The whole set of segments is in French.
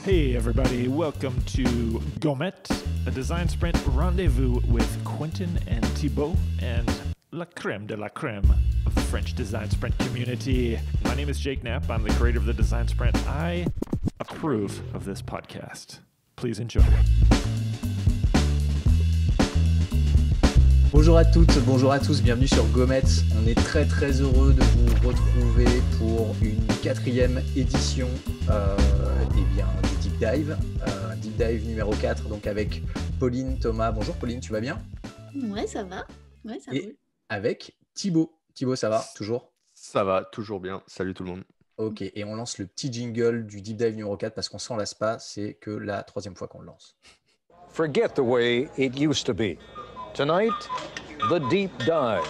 Hey everybody, welcome to Gomet, a design sprint rendezvous with Quentin and Thibaut and la crème de la crème of the French design sprint community. My name is Jake Knapp. I'm the creator of the design sprint. I approve of this podcast. Please enjoy. Bonjour à toutes, bonjour à tous, bienvenue sur Gomet. On est très heureux de vous retrouver pour une 4e édition du Deep Dive. Deep Dive numéro 4, donc avec Pauline, Thomas. Bonjour Pauline, tu vas bien? Ouais, ça va. Ouais, ça Et roule. avec Thibaut. Thibaut, ça va toujours? Ça va, toujours bien. Salut tout le monde. Ok, et on lance le petit jingle du Deep Dive numéro 4 parce qu'on s'en lasse pas, c'est que la 3e fois qu'on le lance. Forget the way it used to be. Tonight, the deep dive.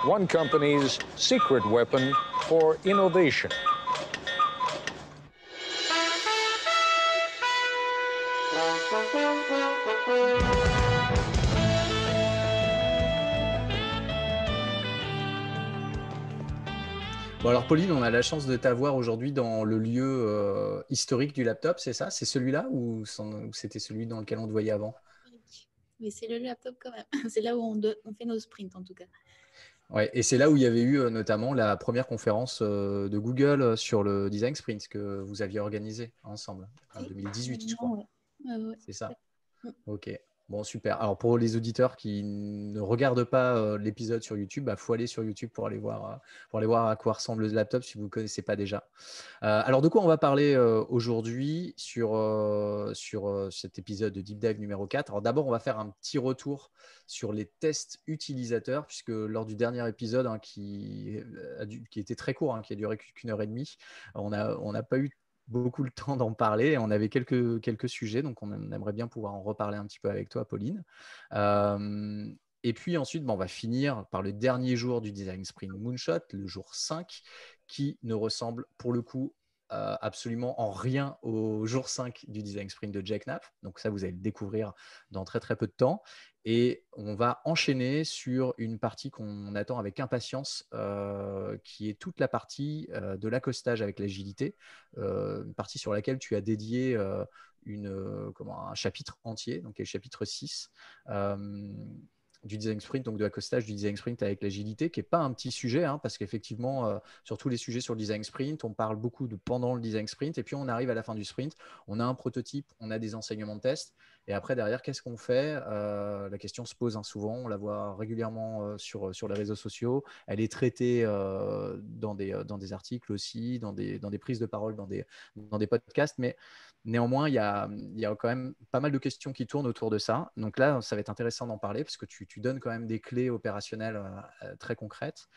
One company's secret weapon for innovation. Bon alors Pauline, on a la chance de t'avoir aujourd'hui dans le lieu historique du laptop, c'est ça? C'est celui-là ou c'était celui dans lequel on te voyait avant? Mais c'est le laptop quand même. C'est là où on fait nos sprints en tout cas. Ouais, et c'est là où il y avait eu notamment la première conférence de Google sur le Design Sprint que vous aviez organisé ensemble en 2018, je crois. Ouais. C'est ça. Ok. Bon, super. Alors, pour les auditeurs qui ne regardent pas l'épisode sur YouTube, il faut aller sur YouTube pour aller voir à quoi ressemble le laptop si vous ne connaissez pas déjà. Alors, de quoi on va parler aujourd'hui sur cet épisode de Deep Dive numéro 4. Alors, d'abord, on va faire un petit retour sur les tests utilisateurs, puisque lors du dernier épisode qui était très court, qui a duré qu'une heure et demie, on n'a pas eu beaucoup le temps d'en parler. On avait quelques sujets, donc on aimerait bien pouvoir en reparler un petit peu avec toi, Pauline. Et puis ensuite, on va finir par le dernier jour du Design Sprint Moonshot, le jour 5, qui ne ressemble pour le coup absolument en rien au jour 5 du Design Sprint de Jake Knapp. Donc ça, vous allez le découvrir dans très peu de temps. Et on va enchaîner sur une partie qu'on attend avec impatience, qui est toute la partie de l'accostage avec l'agilité, une partie sur laquelle tu as dédié un chapitre entier, donc le chapitre 6. Du design sprint, donc de l'accostage du design sprint avec l'agilité, qui n'est pas un petit sujet, parce qu'effectivement, sur tous les sujets sur le design sprint, on parle beaucoup de pendant le design sprint, et puis on arrive à la fin du sprint, on a un prototype, on a des enseignements de test, et après, derrière, qu'est-ce qu'on fait? La question se pose souvent, on la voit régulièrement sur les réseaux sociaux, elle est traitée dans des articles aussi, dans des prises de parole, dans des podcasts, mais néanmoins, il y a quand même pas mal de questions qui tournent autour de ça. Donc là, ça va être intéressant d'en parler parce que tu donnes quand même des clés opérationnelles très concrètes.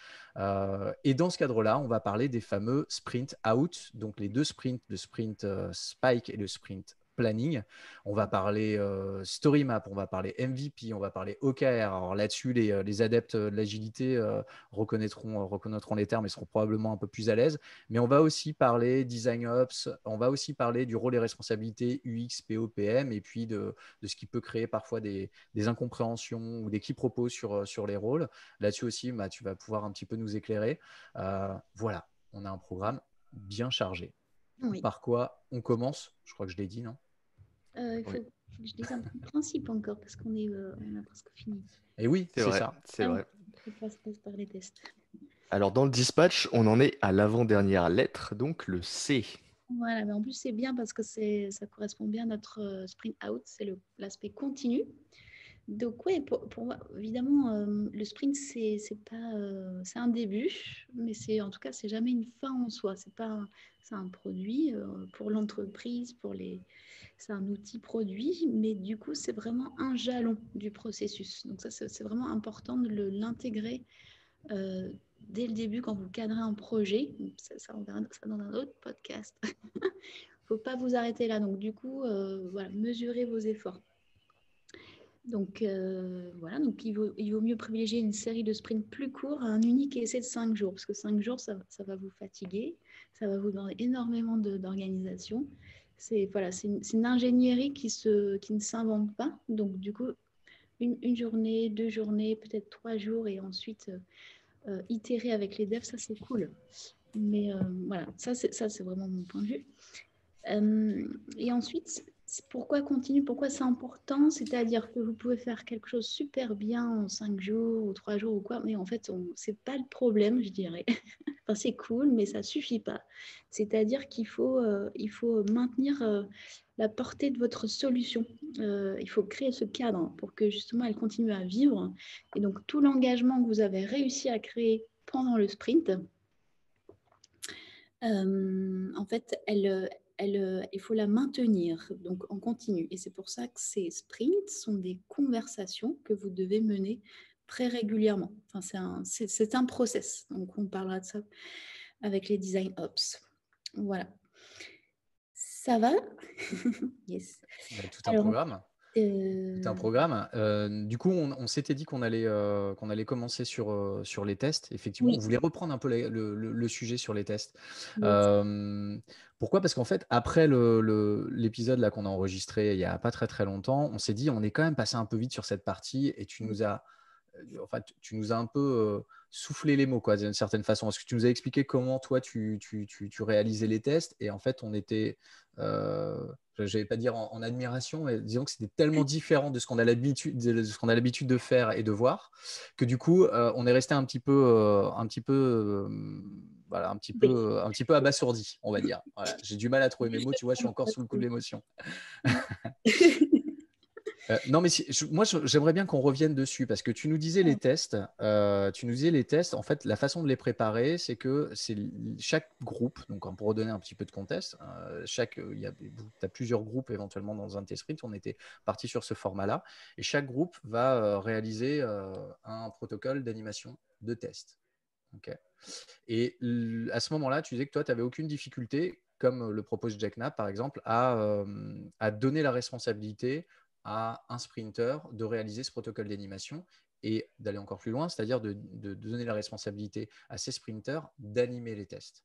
Et dans ce cadre-là, on va parler des fameux sprint out, donc les deux sprints, le sprint spike et le sprint planning. On va parler story map, on va parler MVP, on va parler OKR. Alors là-dessus, les adeptes de l'agilité reconnaîtront les termes et seront probablement un peu plus à l'aise. Mais on va aussi parler design ops, on va aussi parler du rôle et responsabilités UX, PO, PM, et puis de ce qui peut créer parfois des incompréhensions ou des quiproquos sur les rôles. Là-dessus aussi, tu vas pouvoir un petit peu nous éclairer. Voilà, on a un programme bien chargé. Oui. Par quoi on commence? Je crois que je l'ai dit, non? Il faut que je dise un peu de principe encore parce qu'on a presque fini. Et oui, c'est vrai, ça. c'est vrai. Il faut passer par les tests. Alors, dans le dispatch, on en est à l'avant-dernière lettre, donc le C. Voilà, mais en plus, c'est bien parce que ça correspond bien à notre sprint out, c'est l'aspect continu. Donc, oui, pour moi, évidemment, le sprint, c'est un début, mais en tout cas, c'est jamais une fin en soi. C'est un produit pour l'entreprise, c'est un outil produit, mais du coup, c'est vraiment un jalon du processus. Donc, ça, c'est vraiment important de l'intégrer dès le début quand vous cadrez un projet. Ça on verra ça dans un autre podcast. Il ne faut pas vous arrêter là. Donc, du coup, voilà, mesurez vos efforts. Donc, voilà, donc il vaut mieux privilégier une série de sprints plus courts à un unique essai de 5 jours, parce que 5 jours, ça va vous fatiguer, ça va vous demander énormément d'organisation. C'est une ingénierie qui ne s'invente pas. Donc, du coup, une journée, 2 journées, peut-être 3 jours, et ensuite itérer avec les devs, ça c'est cool. Mais voilà, ça, c'est vraiment mon point de vue. Et ensuite, pourquoi continue, pourquoi c'est important? C'est-à-dire que vous pouvez faire quelque chose super bien en 5 jours ou 3 jours ou quoi, mais en fait, c'est pas le problème, je dirais. Enfin, c'est cool, mais ça suffit pas. C'est-à-dire il faut maintenir la portée de votre solution. Il faut créer ce cadre pour que justement elle continue à vivre. Et donc, tout l'engagement que vous avez réussi à créer pendant le sprint, en fait, il faut la maintenir, donc en continu. Et c'est pour ça que ces sprints sont des conversations que vous devez mener très régulièrement. Enfin, c'est un process. Donc, on parlera de ça avec les design ops. Voilà. Ça va? Yes. Tout un Alors, programme. Tout un programme. Du coup, on s'était dit qu'on allait commencer sur les tests. Effectivement, oui. on voulait reprendre un peu le sujet sur les tests. Yes. Pourquoi? Parce qu'en fait, après l'épisode là qu'on a enregistré il n'y a pas très très longtemps, on s'est dit on est quand même passé un peu vite sur cette partie et tu nous as un peu soufflé les mots, quoi, d'une certaine façon. Parce que tu nous as expliqué comment toi tu réalisais les tests et en fait on était, je vais pas dire en admiration, mais disons que c'était tellement différent de ce qu'on a l'habitude de faire et de voir que du coup on est resté un petit peu voilà, un petit peu abasourdi, on va dire. Voilà, j'ai du mal à trouver mes mots, tu vois, je suis encore sous le coup de l'émotion. Non, mais moi, j'aimerais bien qu'on revienne dessus parce que tu nous disais les tests. En fait, la façon de les préparer, c'est que chaque groupe, donc pour redonner un petit peu de contexte, tu as plusieurs groupes éventuellement dans un test sprint. On était parti sur ce format-là. Et chaque groupe va réaliser un protocole d'animation de test. Okay. Et à ce moment-là, tu disais que toi, tu n'avais aucune difficulté, comme le propose Jack Knapp, par exemple, à donner la responsabilité à un sprinter de réaliser ce protocole d'animation et d'aller encore plus loin, c'est-à-dire de donner la responsabilité à ces sprinters d'animer les tests.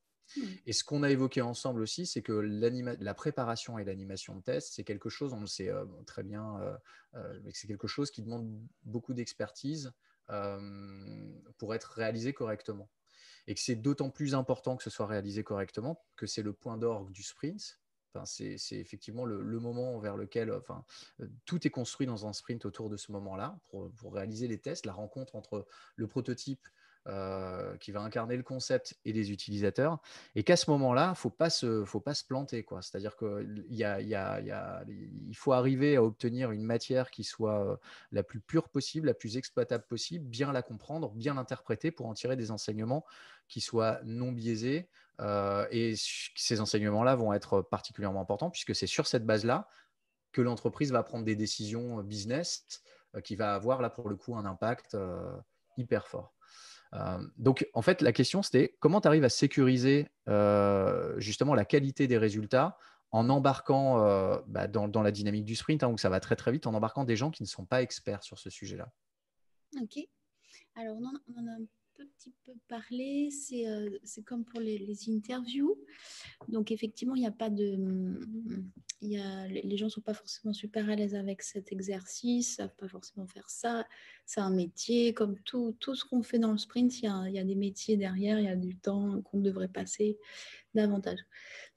Et ce qu'on a évoqué ensemble aussi, c'est que la préparation et l'animation de tests, c'est quelque chose, on le sait très bien, c'est quelque chose qui demande beaucoup d'expertise pour être réalisé correctement. Et que c'est d'autant plus important que ce soit réalisé correctement que c'est le point d'orgue du sprint. Enfin, c'est effectivement le moment vers lequel tout est construit dans un sprint autour de ce moment-là pour réaliser les tests, la rencontre entre le prototype qui va incarner le concept et les utilisateurs, et qu'à ce moment-là, faut pas se planter, quoi. C'est-à-dire qu'il faut arriver à obtenir une matière qui soit la plus pure possible, la plus exploitable possible, bien la comprendre, bien l'interpréter pour en tirer des enseignements qui soient non biaisés. Et ces enseignements-là vont être particulièrement importants puisque c'est sur cette base-là que l'entreprise va prendre des décisions business qui va avoir là pour le coup un impact hyper fort. Donc, en fait, la question, c'était comment tu arrives à sécuriser justement la qualité des résultats en embarquant dans la dynamique du sprint, où ça va très, très vite, en embarquant des gens qui ne sont pas experts sur ce sujet-là. Ok. Alors, on en a un petit peu parlé. C'est comme pour les interviews. Donc, effectivement, il n'y a pas de... les gens ne sont pas forcément super à l'aise avec cet exercice, ne savent pas forcément faire ça. C'est un métier. Comme tout ce qu'on fait dans le sprint, il y a des métiers derrière, il y a du temps qu'on devrait passer davantage.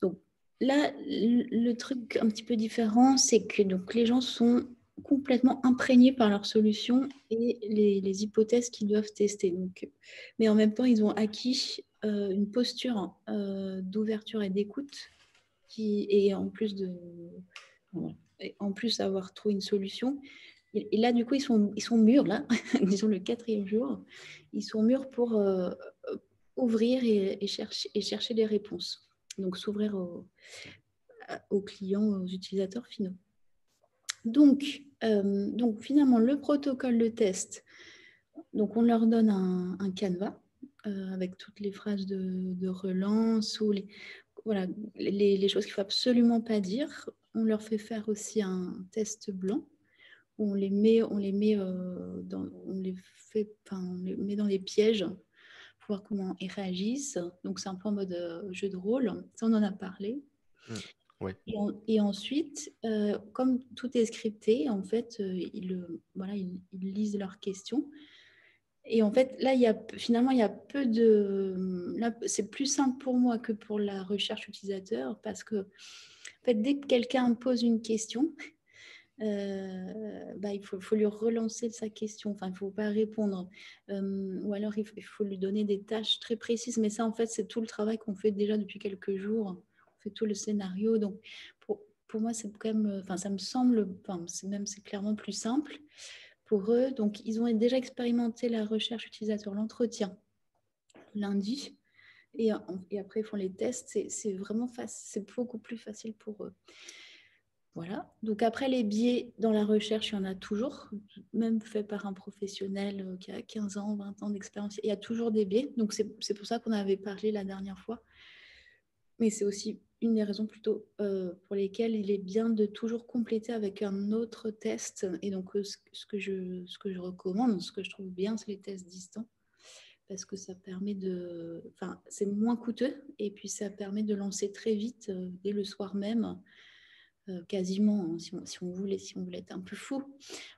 Donc, là, le truc un petit peu différent, c'est que donc, les gens sont complètement imprégnés par leur solution et les hypothèses qu'ils doivent tester. Donc, mais en même temps, ils ont acquis une posture d'ouverture et d'écoute et en plus d'avoir trouvé une solution. Et là, du coup, ils sont mûrs, là, disons le 4e jour, ils sont mûrs pour ouvrir et chercher des réponses. Donc, s'ouvrir aux clients, aux utilisateurs finaux. Donc, finalement, le protocole de test, donc on leur donne un canevas avec toutes les phrases de relance ou les choses qu'il ne faut absolument pas dire. On leur fait faire aussi un test blanc. On les met dans les pièges pour voir comment ils réagissent. Donc, c'est un peu en mode jeu de rôle. Ça, on en a parlé. Oui. Et ensuite, comme tout est scripté, en fait, ils lisent leurs questions Et en fait, là, finalement, il y a peu de... Là, c'est plus simple pour moi que pour la recherche utilisateur parce que, en fait, dès que quelqu'un pose une question, il faut lui relancer sa question. Enfin, il ne faut pas répondre. Ou alors, il faut lui donner des tâches très précises. Mais ça, en fait, c'est tout le travail qu'on fait déjà depuis quelques jours. On fait tout le scénario. Donc, pour moi, c'est quand même... Enfin, ça me semble... Enfin, c'est clairement plus simple pour eux. Donc, ils ont déjà expérimenté la recherche utilisateur, l'entretien lundi. Et après, ils font les tests. C'est vraiment c'est beaucoup plus facile pour eux. Voilà. Donc après, les biais dans la recherche, il y en a toujours, même fait par un professionnel qui a 15 ans, 20 ans d'expérience. Il y a toujours des biais. Donc c'est pour ça qu'on avait parlé la dernière fois. Mais c'est aussi une des raisons plutôt pour lesquelles il est bien de toujours compléter avec un autre test. Et donc ce que je recommande, ce que je trouve bien, c'est les tests distants. Parce que ça permet de... Enfin, c'est moins coûteux. Et puis ça permet de lancer très vite, dès le soir même. Quasiment, hein, si on voulait être un peu fou.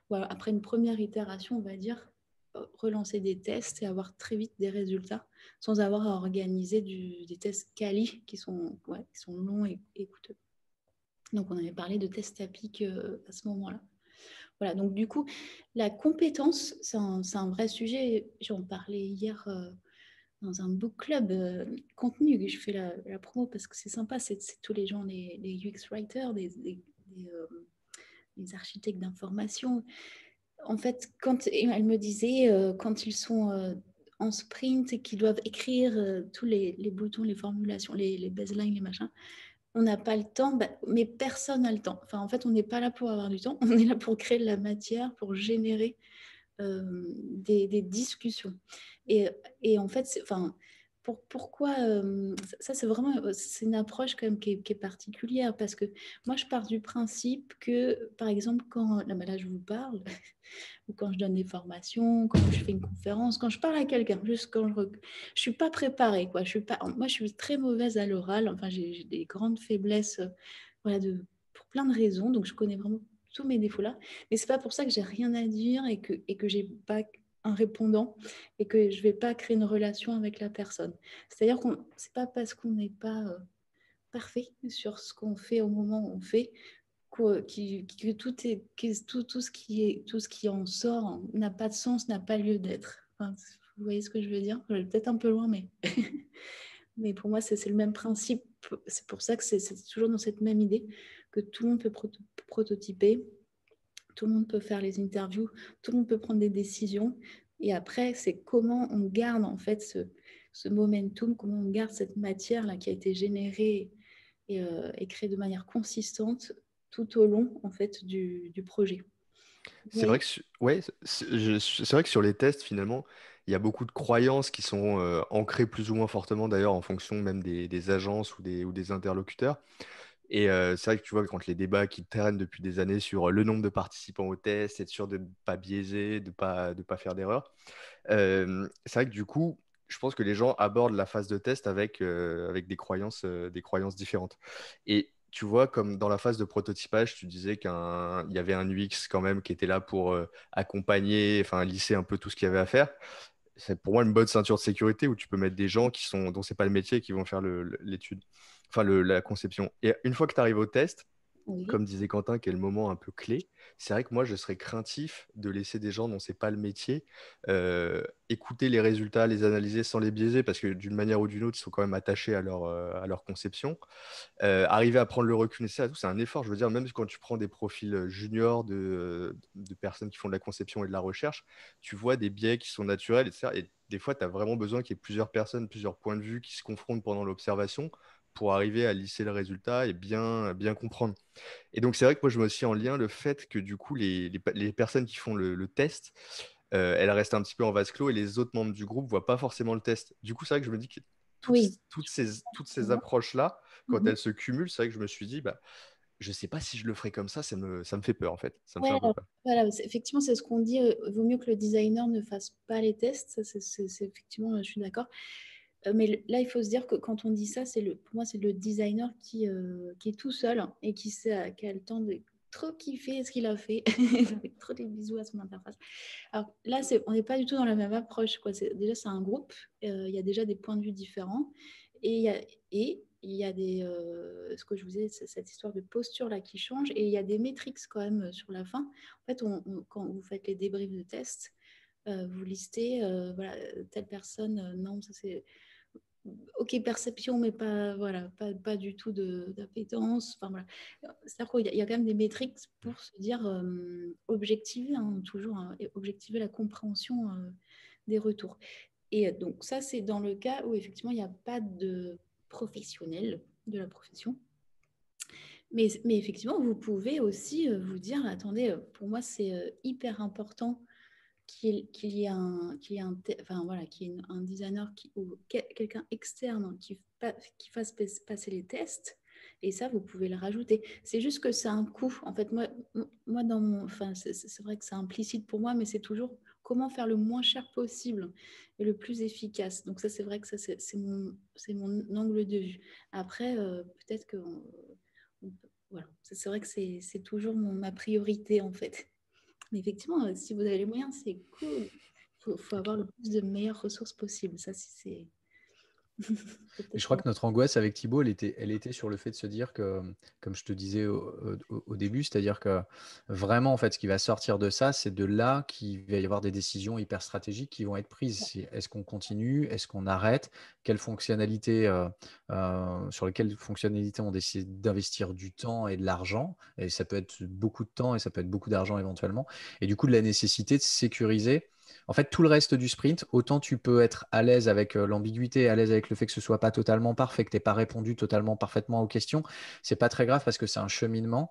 Voilà, après une première itération, on va dire, relancer des tests et avoir très vite des résultats sans avoir à organiser des tests quali qui sont longs et coûteux. Donc, on avait parlé de tests à pic à ce moment-là. Voilà, donc du coup, la compétence, c'est un vrai sujet. J'en parlais hier dans un book club contenu que je fais la promo parce que c'est sympa, c'est tous les gens, les UX writers, les architectes d'information. En fait, quand elle me disait, quand ils sont en sprint et qu'ils doivent écrire tous les boutons, les formulations, les baselines, les machins, on n'a pas le temps, mais personne n'a le temps. Enfin, en fait, on n'est pas là pour avoir du temps, on est là pour créer de la matière, pour générer des discussions. Et en fait, pourquoi ça, c'est vraiment c'est une approche quand même qui est particulière parce que moi, je pars du principe que, par exemple, quand là je vous parle, ou quand je donne des formations, quand je fais une conférence, quand je parle à quelqu'un, juste quand je suis pas préparée, quoi. Moi, je suis très mauvaise à l'oral. Enfin, j'ai des grandes faiblesses, voilà, pour plein de raisons. Donc, je connais vraiment tous mes défauts-là. Mais c'est pas pour ça que j'ai rien à dire et que j'ai pas un répondant et que je vais pas créer une relation avec la personne. C'est-à-dire c'est pas parce qu'on n'est pas parfait sur ce qu'on fait au moment où on fait que tout ce qui en sort n'a pas de sens, n'a pas lieu d'être. Enfin, vous voyez ce que je veux dire? Je vais peut-être un peu loin, mais, mais pour moi, c'est le même principe. C'est pour ça que c'est toujours dans cette même idée que tout le monde peut prototyper, tout le monde peut faire les interviews, tout le monde peut prendre des décisions. Et après, c'est comment on garde en fait ce momentum, comment on garde cette matière-là qui a été générée et créée de manière consistante tout au long en fait du projet. C'est vrai que, c'est vrai que sur les tests, finalement, il y a beaucoup de croyances qui sont ancrées plus ou moins fortement, d'ailleurs, en fonction même des agences ou des interlocuteurs. Et c'est vrai que tu vois, quand les débats qui traînent depuis des années sur le nombre de participants au test, être sûr de ne pas biaiser, de pas faire d'erreur, c'est vrai que du coup, je pense que les gens abordent la phase de test avec des croyances différentes. Et tu vois, comme dans la phase de prototypage, tu disais qu'il y avait un UX quand même qui était là pour accompagner, enfin lisser un peu tout ce qu'il y avait à faire. C'est pour moi une bonne ceinture de sécurité où tu peux mettre des gens dont c'est pas le métier qui vont faire l'étude, enfin la conception. Et une fois que tu arrives au test, Oui. comme disait Quentin, qui est le moment un peu clé, c'est vrai que moi, je serais craintif de laisser des gens dont c'est pas le métier écouter les résultats, les analyser sans les biaiser, parce que d'une manière ou d'une autre, ils sont quand même attachés à leur conception. Arriver à prendre le recul nécessaire, c'est un effort. Je veux dire, même quand tu prends des profils juniors de personnes qui font de la conception et de la recherche, tu vois des biais qui sont naturels, etc. Et des fois, tu as vraiment besoin qu'il y ait plusieurs personnes, plusieurs points de vue qui se confrontent pendant l'observation pour arriver à lisser le résultat et bien comprendre. Et donc, c'est vrai que moi, je mets aussi en lien le fait que du coup, les personnes qui font le test, elles restent un petit peu en vase clos et les autres membres du groupe ne voient pas forcément le test. Du coup, c'est vrai que je me dis que Oui. toutes ces approches-là, quand Mhm. elles se cumulent, c'est vrai que je me suis dit, bah, je ne sais pas si je le ferai comme ça me fait peur en fait. Ça me fait Ouais, un peu peur. voilà, effectivement, c'est ce qu'on dit. Vaut mieux que le designer ne fasse pas les tests. Ça, effectivement, je suis d'accord. Mais là, il faut se dire que quand on dit ça, pour moi, c'est le designer qui est tout seul et qui a le temps trop kiffé ce qu'il a fait. Ça fait trop des bisous à son interface. Alors là, on n'est pas du tout dans la même approche, quoi. Déjà, c'est un groupe. Il y a déjà des points de vue différents. Et il y a ce que je vous disais, cette histoire de posture là qui change. Et il y a des métriques quand même sur la fin. En fait, quand vous faites les débriefs de test, vous listez, voilà, telle personne, non, ça c'est ok, perception, mais pas, voilà, pas du tout d'appétence. Enfin, voilà. C'est-à-dire qu'il y a quand même des métriques pour se dire objectiver, hein, toujours objectiver la compréhension des retours. Et donc, ça, c'est dans le cas où effectivement, il n'y a pas de professionnel de la profession. Mais effectivement, vous pouvez aussi vous dire, attendez, pour moi, c'est hyper important qu'il y ait un designer ou quelqu'un externe qui fasse passer les tests. Et ça, vous pouvez le rajouter. C'est juste que c'est un coût. En fait, moi c'est vrai que c'est implicite pour moi, mais c'est toujours comment faire le moins cher possible et le plus efficace. Donc ça, c'est vrai que ça, c'est mon angle de vue. Après, peut-être que voilà, c'est vrai que c'est toujours ma priorité, en fait. Mais effectivement, si vous avez les moyens, c'est cool. Faut avoir le plus de meilleures ressources possibles. Ça, c'est. Et je crois que notre angoisse avec Thibaut, elle était sur le fait de se dire que, comme je te disais au début, c'est-à-dire que vraiment, en fait, ce qui va sortir de ça, c'est de là qu'il va y avoir des décisions hyper stratégiques qui vont être prises. Est-ce qu'on continue? Est-ce qu'on arrête? Quelles fonctionnalités, sur lesquelles fonctionnalités on décide d'investir du temps et de l'argent? Et ça peut être beaucoup de temps et ça peut être beaucoup d'argent éventuellement. Et du coup, de la nécessité de sécuriser. En fait, tout le reste du sprint, autant tu peux être à l'aise avec l'ambiguïté, à l'aise avec le fait que ce soit pas totalement parfait, que tu n'aies pas répondu totalement parfaitement aux questions, c'est pas très grave parce que c'est un cheminement.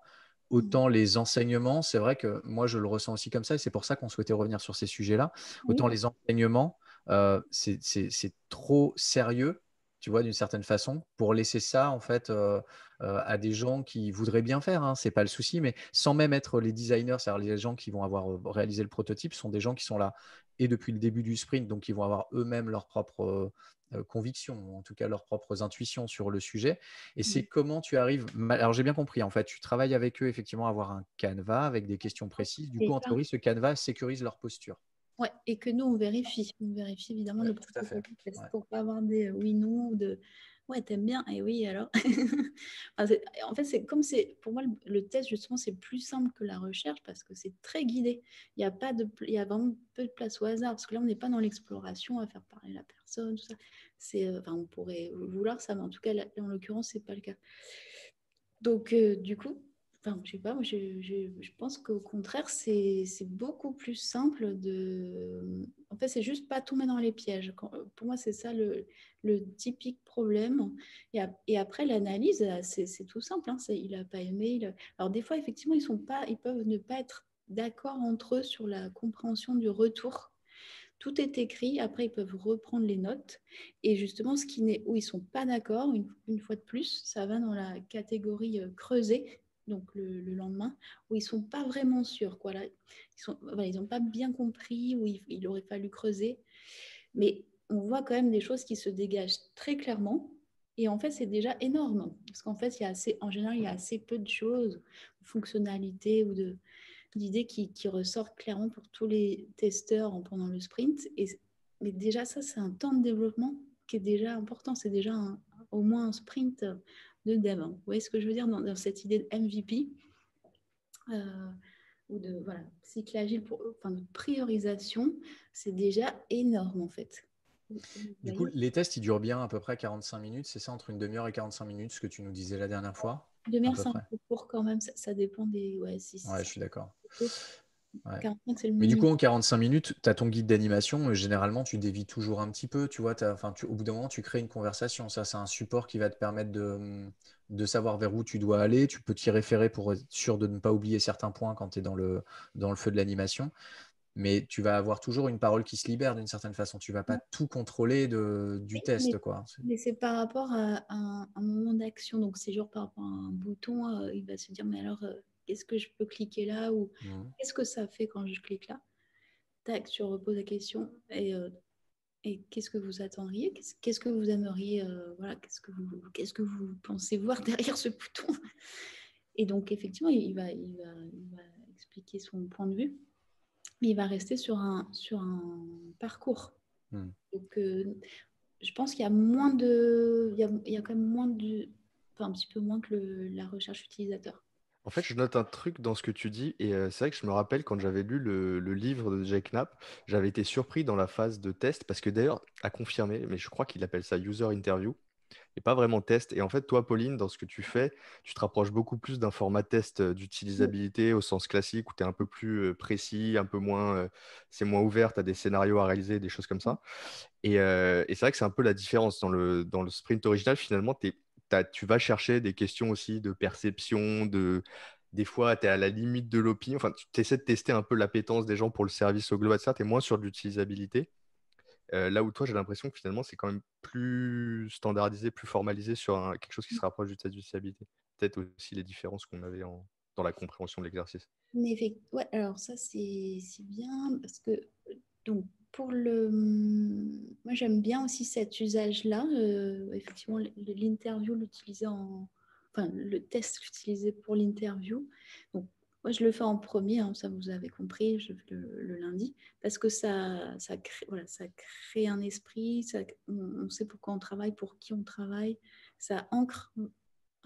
Autant les enseignements, c'est vrai que moi je le ressens aussi comme ça et c'est pour ça qu'on souhaitait revenir sur ces sujets-là. Autant les enseignements, c'est trop sérieux, tu vois, d'une certaine façon, pour laisser ça en fait à des gens qui voudraient bien faire, hein, c'est pas le souci, mais sans même être les designers, c'est-à-dire les gens qui vont avoir réalisé le prototype, sont des gens qui sont là et depuis le début du sprint, donc ils vont avoir eux-mêmes leurs propres convictions, ou en tout cas leurs propres intuitions sur le sujet. Et c'est comment tu arrives. Alors j'ai bien compris, en fait, tu travailles avec eux effectivement à avoir un canevas avec des questions précises. Du coup, en théorie, ce canevas sécurise leur posture. Ouais, et que nous, on vérifie. On vérifie évidemment le Tout à fait. pour pas avoir des oui, non, ou de ouais, t'aimes bien, et oui, alors. En fait, pour moi, le test, justement, c'est plus simple que la recherche parce que c'est très guidé. Il y a vraiment peu de place au hasard parce que là, on n'est pas dans l'exploration à faire parler la personne, tout ça. On pourrait vouloir ça, mais en tout cas, là, en l'occurrence, c'est pas le cas. Donc, du coup, je sais pas, moi, je pense qu'au contraire, c'est beaucoup plus simple de. En fait, c'est juste pas tomber dans les pièges. Pour moi, c'est ça le typique problème. Et après, l'analyse, c'est tout simple, hein, il a pas aimé. Alors, des fois, effectivement, ils peuvent ne pas être d'accord entre eux sur la compréhension du retour. Tout est écrit, après ils peuvent reprendre les notes. Et justement, où ils ne sont pas d'accord, une fois de plus, ça va dans la catégorie creuser, donc le lendemain, où ils ne sont pas vraiment sûrs. Quoi. Là, ils n'ont pas bien compris, où il aurait fallu creuser. Mais on voit quand même des choses qui se dégagent très clairement. Et en fait, c'est déjà énorme. Parce qu'en fait, en général, il y a assez peu de choses, de fonctionnalités ou d'idées qui ressortent clairement pour tous les testeurs pendant le sprint. Mais déjà, ça, c'est un temps de développement qui est déjà important. C'est déjà au moins un sprint de dev. Vous voyez ce que je veux dire dans cette idée de MVP ou de cycle agile, de priorisation, c'est déjà énorme en fait. Du coup, les tests, ils durent bien à peu près 45 minutes, c'est ça, entre une demi-heure et 45 minutes, ce que tu nous disais la dernière fois? Demi-heure, c'est un peu court quand même, ça dépend des. Ouais, je suis d'accord. Ouais. 45, c'est le Mais du coup, minimum. en 45 minutes, tu as ton guide d'animation. Généralement, tu dévies toujours un petit peu. Tu vois, au bout d'un moment, tu crées une conversation. Ça, c'est un support qui va te permettre de savoir vers où tu dois aller. Tu peux t'y référer pour être sûr de ne pas oublier certains points quand tu es dans le feu de l'animation. Mais tu vas avoir toujours une parole qui se libère d'une certaine façon. Tu ne vas pas tout contrôler du test, quoi. Mais c'est par rapport à un moment d'action. Donc, c'est genre par rapport à un bouton, il va se dire, mais alors, qu'est-ce que je peux cliquer là ou qu'est-ce que ça fait quand je clique là? Tac, tu reposes la question et qu'est-ce que vous attendriez? Qu'est-ce que vous aimeriez? Qu'est-ce que vous pensez voir derrière ce bouton? Et donc, effectivement, il va expliquer son point de vue, mais il va rester sur un parcours. Donc, je pense qu'il y a moins de... Il y a quand même moins de... Enfin, un petit peu moins que la recherche utilisateur. En fait, je note un truc dans ce que tu dis, et c'est vrai que je me rappelle quand j'avais lu le livre de Jake Knapp, j'avais été surpris dans la phase de test, parce que d'ailleurs, à confirmer, mais je crois qu'il appelle ça user interview, et pas vraiment test. Et en fait, toi, Pauline, dans ce que tu fais, tu te rapproches beaucoup plus d'un format test d'utilisabilité au sens classique, où tu es un peu plus précis, un peu moins, c'est moins ouvert, tu as des scénarios à réaliser, des choses comme ça. Et c'est vrai que c'est un peu la différence. Dans le sprint original, finalement, tu vas chercher des questions aussi de perception, des fois, tu es à la limite de l'opinion. Enfin, tu essaies de tester un peu l'appétence des gens pour le service au global, etc. Tu es moins sur de l'utilisabilité. Là où toi, j'ai l'impression que finalement, c'est quand même plus standardisé, plus formalisé sur quelque chose qui se rapproche du test d'utilisabilité. Peut-être aussi les différences qu'on avait dans la compréhension de l'exercice. Mais ouais, alors ça, c'est bien parce que, donc, moi, j'aime bien aussi cet usage-là. Effectivement, l'interview, enfin, le test utilisé pour l'interview. Donc, moi, je le fais en premier, hein, ça vous avez compris, je le fais le lundi, parce que ça crée un esprit, on sait pourquoi on travaille, pour qui on travaille, ça ancre,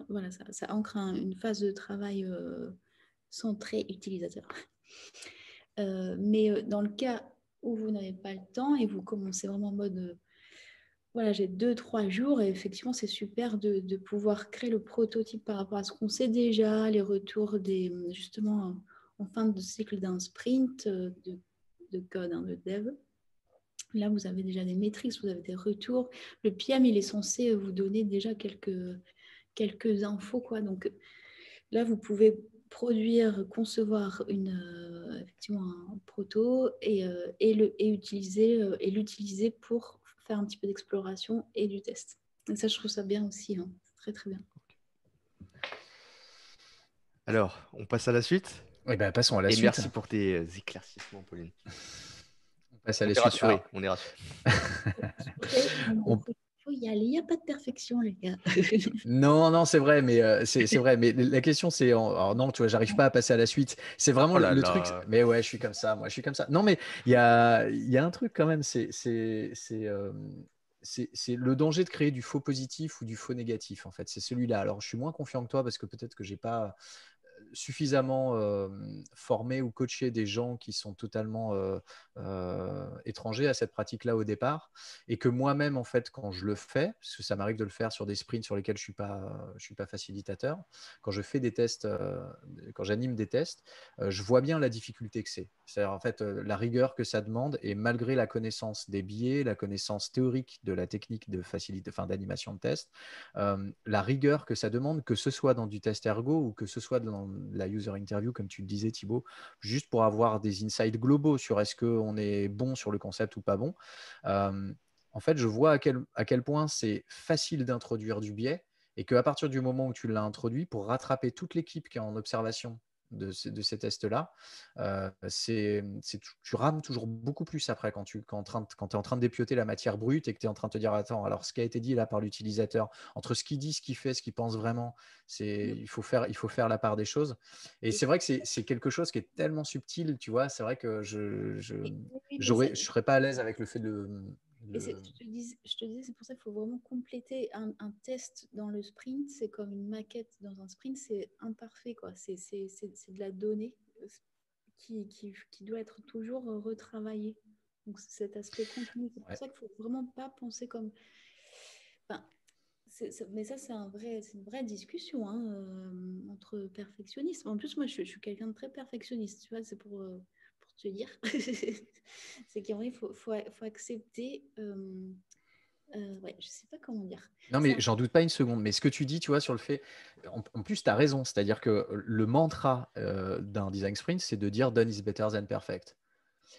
voilà, ça ancre une phase de travail centré utilisateur. Mais dans le cas où vous n'avez pas le temps et vous commencez vraiment en mode voilà, j'ai 2-3 jours et effectivement, c'est super de pouvoir créer le prototype par rapport à ce qu'on sait déjà, les retours justement en fin de cycle d'un sprint de code, hein, de dev. Là, vous avez déjà des métriques, vous avez des retours. Le PM, il est censé vous donner déjà quelques infos, quoi. Donc là, vous pouvez concevoir effectivement un proto et l'utiliser pour faire un petit peu d'exploration et du test. Et ça, je trouve ça bien aussi, hein. Très très bien. Alors, on passe à la suite. Oui, bah, passons à la Et suite. merci pour tes éclaircissements, Pauline. On passe à On la est suite. rassurés, Alors, on est rassurés. on- Faut y aller, il n'y a pas de perfection, les gars. Non, c'est vrai, mais c'est vrai. Mais la question, c'est, alors non, tu vois, j'arrive pas à passer à la suite. C'est vraiment Oh là le truc. là. Mais ouais, je suis comme ça. Moi, je suis comme ça. Non, mais il y a un truc quand même. C'est le danger de créer du faux positif ou du faux négatif. En fait, c'est celui-là. Alors, je suis moins confiant que toi parce que peut-être que j'ai pas suffisamment formé ou coaché des gens qui sont totalement étrangers à cette pratique-là au départ, et que moi-même, en fait, quand je le fais, parce que ça m'arrive de le faire sur des sprints sur lesquels je suis pas facilitateur, quand je fais des tests, quand j'anime des tests, je vois bien la difficulté que c'est. C'est-à-dire, en fait, la rigueur que ça demande, et malgré la connaissance des biais, la connaissance théorique de la technique d'animation de test, la rigueur que ça demande, que ce soit dans du test ergo ou que ce soit dans la user interview, comme tu le disais, Thibaut, juste pour avoir des insights globaux sur est-ce qu'on est bon sur le concept ou pas bon. En fait, je vois à quel point c'est facile d'introduire du biais, et qu'à partir du moment où tu l'as introduit, pour rattraper toute l'équipe qui est en observation de ces tests-là, tu rames toujours beaucoup plus après quand tu es en train de dépioter la matière brute et que tu es en train de te dire attends, alors ce qui a été dit là par l'utilisateur, entre ce qu'il dit, ce qu'il fait, ce qu'il pense vraiment, il faut faire la part des choses. Et c'est vrai que c'est quelque chose qui est tellement subtil, tu vois. C'est vrai que je serais pas à l'aise avec le fait de Et je te disais, c'est pour ça qu'il faut vraiment compléter un test dans le sprint. C'est comme une maquette dans un sprint, c'est imparfait, quoi. C'est de la donnée qui doit être toujours retravaillée. Donc, c'est cet aspect continu. C'est pour ça qu'il ne faut vraiment pas penser comme. Enfin, mais ça, c'est une vraie discussion, hein, entre perfectionnistes. En plus, moi, je suis quelqu'un de très perfectionniste. Tu vois, c'est pour te dire. C'est qu'en vrai, il faut accepter. Ouais, je sais pas comment dire. Non, mais j'en doute pas une seconde. Mais ce que tu dis, tu vois, sur le fait, en plus, tu as raison. C'est-à-dire que le mantra d'un design sprint, c'est de dire done is better than perfect.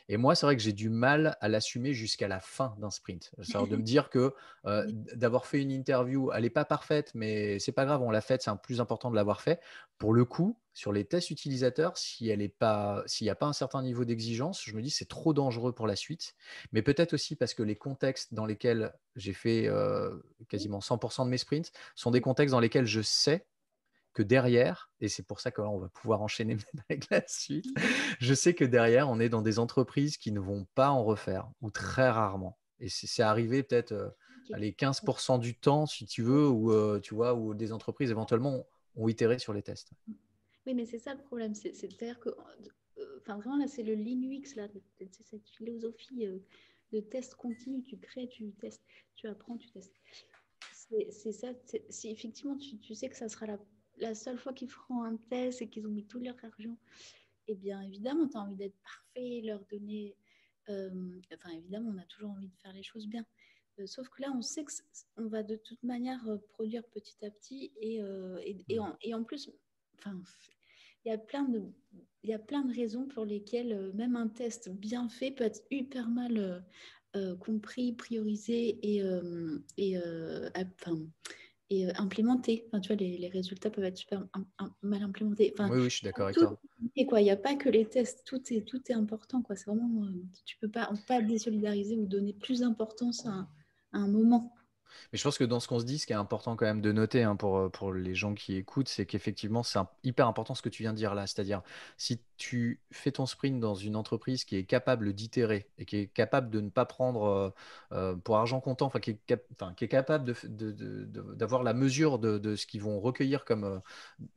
Et moi, c'est vrai que j'ai du mal à l'assumer jusqu'à la fin d'un sprint. C'est-à-dire de me dire que d'avoir fait une interview, elle n'est pas parfaite, mais c'est pas grave, on l'a faite, c'est plus important de l'avoir fait. Pour le coup, sur les tests utilisateurs, s'il n'y a pas un certain niveau d'exigence, je me dis que c'est trop dangereux pour la suite. Mais peut-être aussi parce que les contextes dans lesquels j'ai fait quasiment 100% de mes sprints sont des contextes dans lesquels je sais que derrière, et c'est pour ça qu'on va pouvoir enchaîner avec la suite, je sais que derrière, on est dans des entreprises qui ne vont pas en refaire, ou très rarement. Et c'est arrivé peut-être Ok. les 15% du temps, si tu veux, où, tu vois, où des entreprises éventuellement ont itéré sur les tests. Oui, mais c'est ça le problème. C'est-à-dire que, enfin, vraiment, là, c'est le Lean UX, là, c'est cette philosophie de test continu. Tu crées, tu testes, tu apprends, tu testes. C'est ça. Si effectivement, tu sais que ça sera la seule fois qu'ils feront un test et qu'ils ont mis tout leur argent, eh bien, évidemment, tu as envie d'être parfait, leur donner. Enfin, évidemment, on a toujours envie de faire les choses bien. Sauf que là, on sait qu'on va de toute manière produire petit à petit et en plus, enfin, il y a plein de raisons pour lesquelles même un test bien fait peut être hyper mal compris, priorisé implémenté. Enfin, tu vois, les résultats peuvent être super mal implémentés. Enfin, Oui, je suis d'accord avec tout toi. est quoi. Il n'y a pas que les tests. Tout est important, quoi. C'est vraiment, tu peux pas, on peut pas désolidariser ou donner plus d'importance à un moment. Mais je pense que dans ce qu'on se dit, ce qui est important quand même de noter pour les gens qui écoutent, c'est qu'effectivement, c'est hyper important ce que tu viens de dire là. C'est-à-dire, si tu fais ton sprint dans une entreprise qui est capable d'itérer et qui est capable de ne pas prendre pour argent comptant, enfin, qui est capable d'avoir la mesure de ce qu'ils vont recueillir comme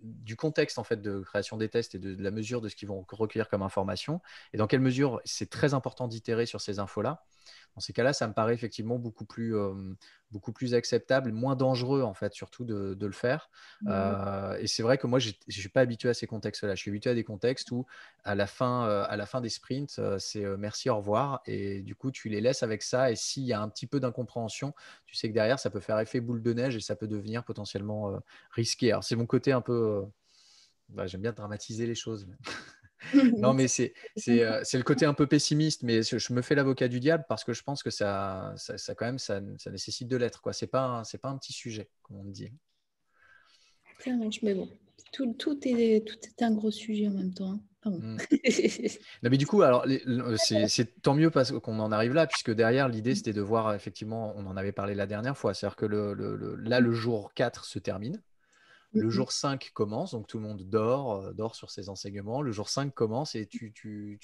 du contexte en fait de création des tests et de la mesure de ce qu'ils vont recueillir comme information, et dans quelle mesure c'est très important d'itérer sur ces infos-là. Dans ces cas-là, ça me paraît effectivement beaucoup plus acceptable, moins dangereux en fait, surtout de le faire. Et c'est vrai que moi, je ne suis pas habitué à ces contextes-là. Je suis habitué à des contextes où à la fin des sprints, c'est merci, au revoir. Et du coup, tu les laisses avec ça. Et s'il y a un petit peu d'incompréhension, tu sais que derrière, ça peut faire effet boule de neige et ça peut devenir potentiellement risqué. Alors, c'est mon côté un peu… j'aime bien dramatiser les choses. Non, mais c'est le côté un peu pessimiste, mais je me fais l'avocat du diable parce que je pense que ça quand même, ça nécessite de l'être, quoi. C'est pas un petit sujet, comme on dit. Ça marche, mais bon, tout est un gros sujet en même temps. Hein. Pardon. Non, mais du coup, alors, c'est tant mieux parce qu'on en arrive là, puisque derrière, l'idée, c'était de voir, effectivement, on en avait parlé la dernière fois, c'est-à-dire que là, le jour 4 se termine. Le jour 5 commence, donc tout le monde dort sur ses enseignements. Le jour 5 commence et tu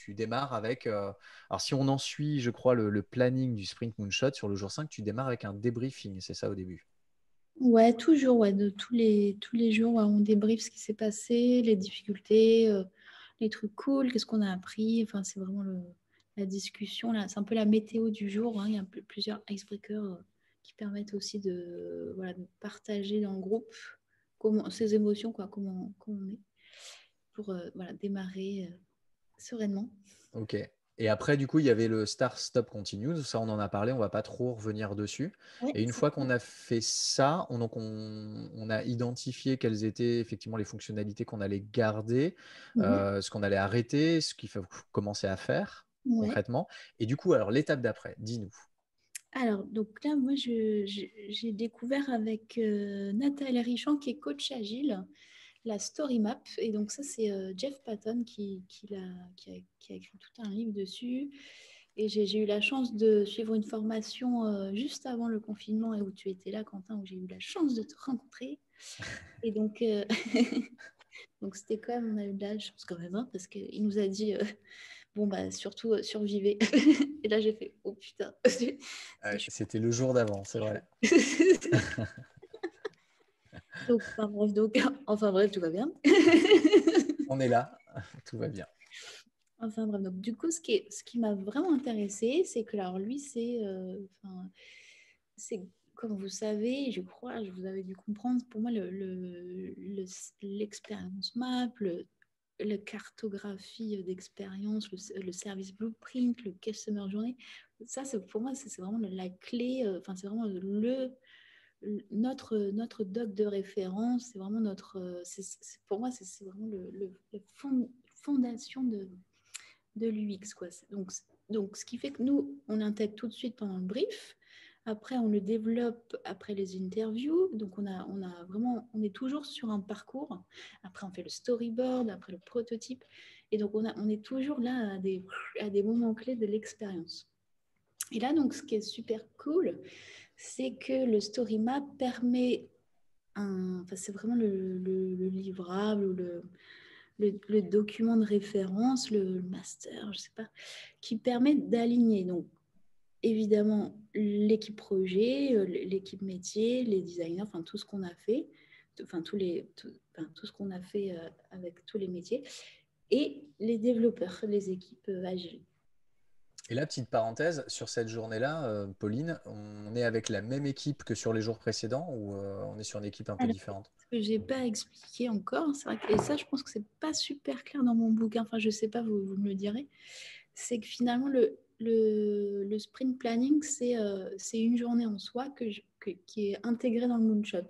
démarres avec… alors, si on en suit, je crois, le planning du Sprint Moonshot, sur le jour 5, tu démarres avec un débriefing, c'est ça au début? Ouais, toujours, ouais, de tous les jours, ouais, on débriefe ce qui s'est passé, les difficultés, les trucs cool, qu'est-ce qu'on a appris. Enfin, c'est vraiment la discussion, là. C'est un peu la météo du jour. Hein. Il y a plusieurs icebreakers qui permettent aussi voilà, de partager dans le groupe ses émotions, quoi, comment on est, pour voilà, démarrer sereinement. Ok. Et après, du coup, il y avait le Start Stop Continue. Ça, on en a parlé, on va pas trop revenir dessus. Ouais, Et une fois qu'on a fait ça, on a identifié quelles étaient effectivement les fonctionnalités qu'on allait garder, ce qu'on allait arrêter, ce qu'il faut commencer à faire ouais. concrètement. Et du coup, alors l'étape d'après, dis-nous. Alors, donc là, moi, j'ai découvert avec Nathalie Richand, qui est coach agile, la Story Map. Et donc ça, c'est Jeff Patton qui a écrit tout un livre dessus. Et j'ai eu la chance de suivre une formation juste avant le confinement et où tu étais là, Quentin, où j'ai eu la chance de te rencontrer. Et donc, donc c'était quand même, on a eu de la chance quand même, hein, parce qu'il nous a dit, bon, bah, surtout survivez. Et là, j'ai fait, oh putain. Ouais, c'était le jour d'avant, c'est vrai. Donc, enfin bref, tout va bien. On est là, tout va bien. Enfin bref, donc du coup, ce qui m'a vraiment intéressée, c'est que alors lui, c'est comme vous savez, je crois, je vous avais dû comprendre, pour moi, l'expérience map, la cartographie d'expérience, le service blueprint, le customer journey, ça, pour moi, c'est vraiment la clé, enfin, c'est vraiment notre doc de référence, c'est vraiment pour moi, c'est vraiment la fondation de l'UX, quoi. Donc, ce qui fait que nous, on l'intègre tout de suite pendant le brief. Après, on le développe après les interviews. Donc, on est toujours sur un parcours. Après, on fait le storyboard, après le prototype. Et donc, on est toujours là à des moments clés de l'expérience. Et là, donc, ce qui est super cool, c'est que le story map permet c'est vraiment le livrable ou le document de référence, le master, je sais pas, qui permet d'aligner. Donc, évidemment, l'équipe projet, l'équipe métier, les designers, enfin tout ce qu'on a fait, enfin tout ce qu'on a fait avec tous les métiers, et les développeurs, les équipes agiles. Et là, petite parenthèse, sur cette journée-là, Pauline, on est avec la même équipe que sur les jours précédents ou on est sur une équipe un peu Alors, différente? ce que j'ai pas expliqué encore, c'est vrai et ça, je pense que c'est pas super clair dans mon bouquin. Enfin, je sais pas, vous me le direz. C'est que finalement, le sprint planning, c'est une journée en soi qui est intégrée dans le moonshot.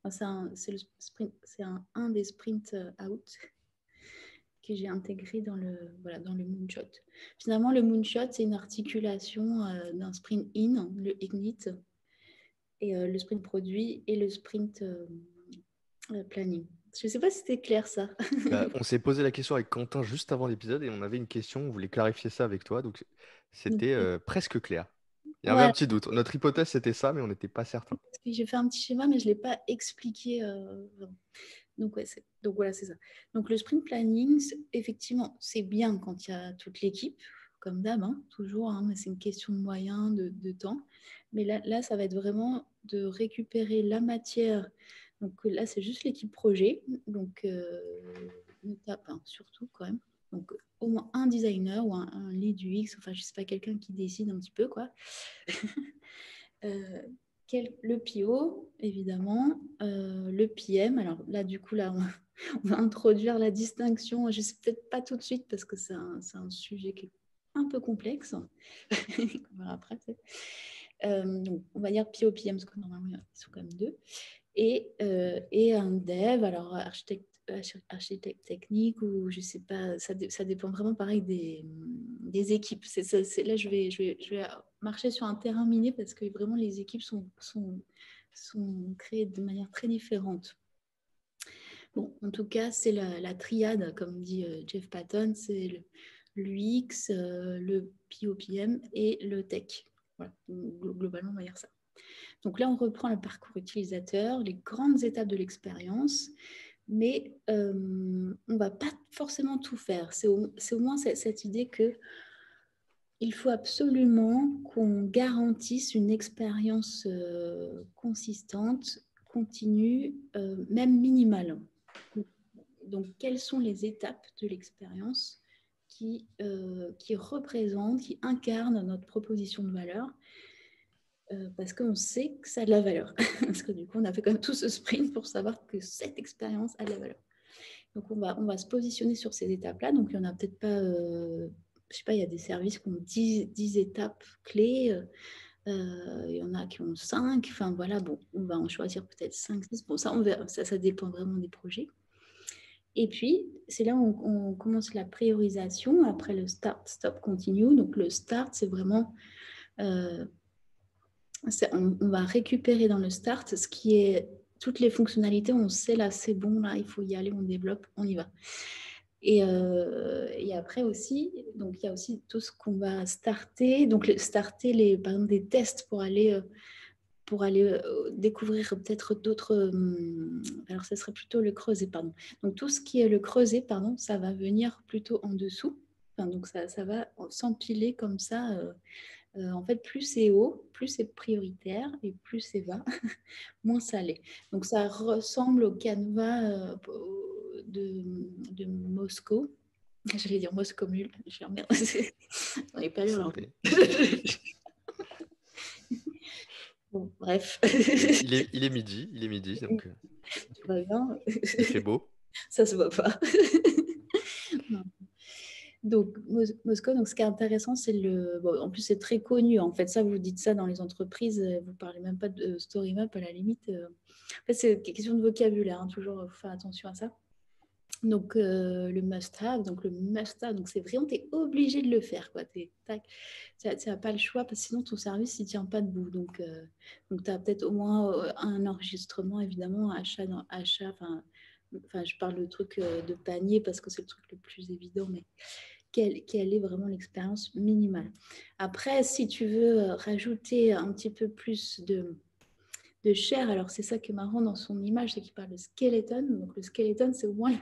Enfin, c'est un des sprints out que j'ai intégré dans le moonshot. Finalement, le moonshot, c'est une articulation d'un sprint in, le ignite, et le sprint produit et le sprint planning. Je ne sais pas si c'était clair ça. Bah, on s'est posé la question avec Quentin juste avant l'épisode et on avait une question, on voulait clarifier ça avec toi, donc c'était presque clair. Il y avait un Voilà. petit doute. Notre hypothèse, c'était ça, mais on n'était pas certain. J'ai fait un petit schéma, mais je ne l'ai pas expliqué. Donc, ouais, donc voilà, c'est ça. Donc le sprint planning, effectivement, c'est bien quand il y a toute l'équipe, comme d'hab, hein, toujours, hein, mais c'est une question de moyens, de temps. Mais là, ça va être vraiment de récupérer la matière. Donc là, c'est juste l'équipe projet, donc surtout quand même. Donc au moins un designer ou un lead UX, enfin je sais pas, quelqu'un qui décide un petit peu, quoi. Le PO, évidemment, le PM. Alors là, du coup, là, on va introduire la distinction. Je ne sais peut-être pas tout de suite parce que c'est un sujet qui est un peu complexe. On verra après. Donc, on va dire PO, PM, parce que normalement, ils sont quand même deux. Et un dev, alors architecte technique ou je sais pas, ça dépend vraiment pareil des équipes. Là, je vais marcher sur un terrain miné parce que vraiment les équipes sont créées de manière très différente. Bon, en tout cas, c'est la triade, comme dit Jeff Patton, c'est l'UX, le POPM et le tech. Voilà, globalement, on va dire ça. Donc là, on reprend le parcours utilisateur, les grandes étapes de l'expérience, mais on ne va pas forcément tout faire. C'est au moins cette idée qu'il faut absolument qu'on garantisse une expérience consistante, continue, même minimale. Donc, quelles sont les étapes de l'expérience qui représentent, qui incarnent notre proposition de valeur? Parce qu'on sait que ça a de la valeur. Parce que du coup, on a fait quand même tout ce sprint pour savoir que cette expérience a de la valeur. Donc, on va se positionner sur ces étapes-là. Donc, il n'y en a peut-être pas, je ne sais pas, il y a des services qui ont 10 étapes clés. Il y en a qui ont 5. Enfin, voilà, bon, on va en choisir peut-être 5, 6. Bon, ça, on verra. Ça dépend vraiment des projets. Et puis, c'est là où on commence la priorisation après le start, stop, continue. Donc, le start, c'est vraiment... on va récupérer dans le start ce qui est toutes les fonctionnalités. On sait là, c'est bon, là, il faut y aller, on développe, on y va. Et après aussi, donc il y a aussi tout ce qu'on va starter. Donc starter par exemple des tests pour aller découvrir peut-être d'autres. Alors ça serait plutôt le creuset, pardon. Donc tout ce qui est le creuset, pardon, ça va venir plutôt en dessous. Enfin, donc ça va s'empiler comme ça. En fait, plus c'est haut, plus c'est prioritaire et plus c'est bas, moins ça l'est. Donc, ça ressemble au canevas de Moscou. J'allais dire Moscomule. Je l'emmerde. On n'est pas là. Bon, bref. Il est midi, donc Tout va bien. il fait beau. Ça se voit pas. Non. Donc, Moscou, donc ce qui est intéressant, c'est bon, en plus, c'est très connu. En fait, ça, vous dites ça dans les entreprises, vous ne parlez même pas de story map à la limite. En fait, c'est une question de vocabulaire, hein, toujours, il faut faire attention à ça. Donc, le must-have, donc c'est vraiment, tu es obligé de le faire, quoi. Tu n'as pas le choix, parce que sinon, ton service, il ne tient pas debout. Donc tu as peut-être au moins un enregistrement, évidemment, achat, enfin, je parle de truc de panier, parce que c'est le truc le plus évident, mais quelle est vraiment l'expérience minimale. Après, si tu veux rajouter un petit peu plus de chair. Alors, c'est ça qui est marrant dans son image, c'est qu'il parle de skeleton. Donc, le skeleton, c'est au moins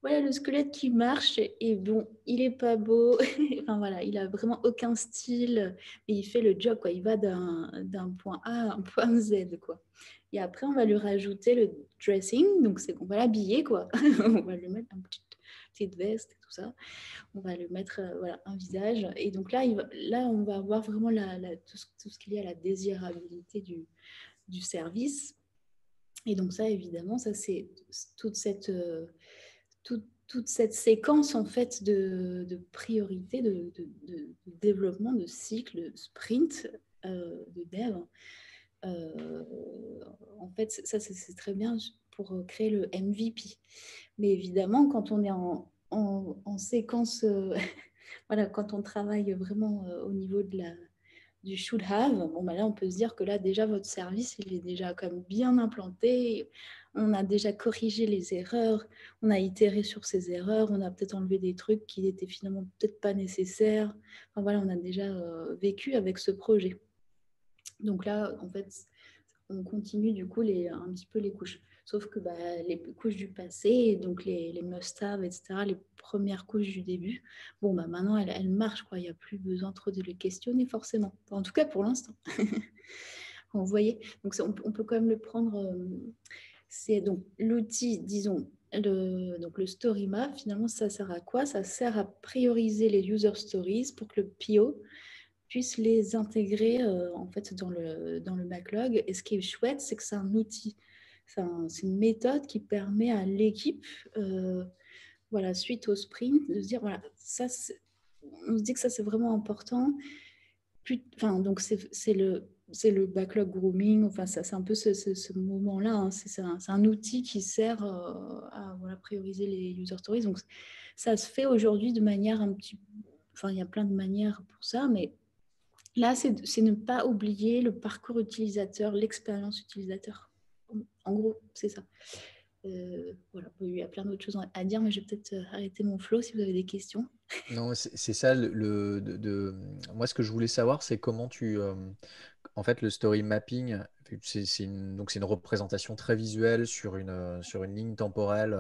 voilà, le squelette qui marche. Et bon, il est pas beau. Enfin, voilà, il a vraiment aucun style. Mais il fait le job, quoi. Il va d'un point A à un point Z, quoi. Et après, on va lui rajouter le dressing. Donc, c'est qu'on va l'habiller, quoi. On va lui mettre une petite veste et tout ça. On va lui mettre voilà, un visage. Et donc là, on va avoir vraiment tout ce qu'il y a à la désirabilité du service. Et donc ça, évidemment, ça c'est toute cette séquence en fait de priorité, de développement, de cycle, de sprint, de dev. En fait, ça c'est très bien pour créer le MVP. Mais évidemment, quand on est en séquence, voilà, quand on travaille vraiment au niveau du should have, bon, bah là, on peut se dire que là, déjà, votre service, il est déjà comme bien implanté. On a déjà corrigé les erreurs, on a itéré sur ces erreurs, on a peut-être enlevé des trucs qui n'étaient finalement peut-être pas nécessaires. Enfin, voilà, on a déjà vécu avec ce projet. Donc là, en fait, on continue du coup un petit peu les couches. Sauf que les couches du passé, donc les must-have, etc., les premières couches du début, bon, maintenant, elles marchent, quoi. Il n'y a plus besoin trop de les questionner, forcément. Enfin, en tout cas, pour l'instant. Vous voyez, donc on peut quand même le prendre. C'est donc l'outil, disons, donc le story map, finalement, ça sert à quoi? Ça sert à prioriser les user stories pour que le PO puisse les intégrer en fait dans le backlog. Et ce qui est chouette, c'est que c'est un outil, c'est une méthode qui permet à l'équipe, voilà, suite au sprint, de se dire, voilà, on se dit que ça c'est vraiment important. Donc c'est le backlog grooming, enfin c'est un peu ce moment-là, hein. C'est un outil qui sert à voilà, prioriser les user stories. Donc ça se fait aujourd'hui de manière enfin il y a plein de manières pour ça, mais là, c'est ne pas oublier le parcours utilisateur, l'expérience utilisateur. En gros, c'est ça. Voilà. Il y a plein d'autres choses à dire, mais je vais peut-être arrêter mon flow si vous avez des questions. Non, c'est ça. Moi, ce que je voulais savoir, c'est comment en fait, le story mapping, donc c'est une représentation très visuelle sur une ligne temporelle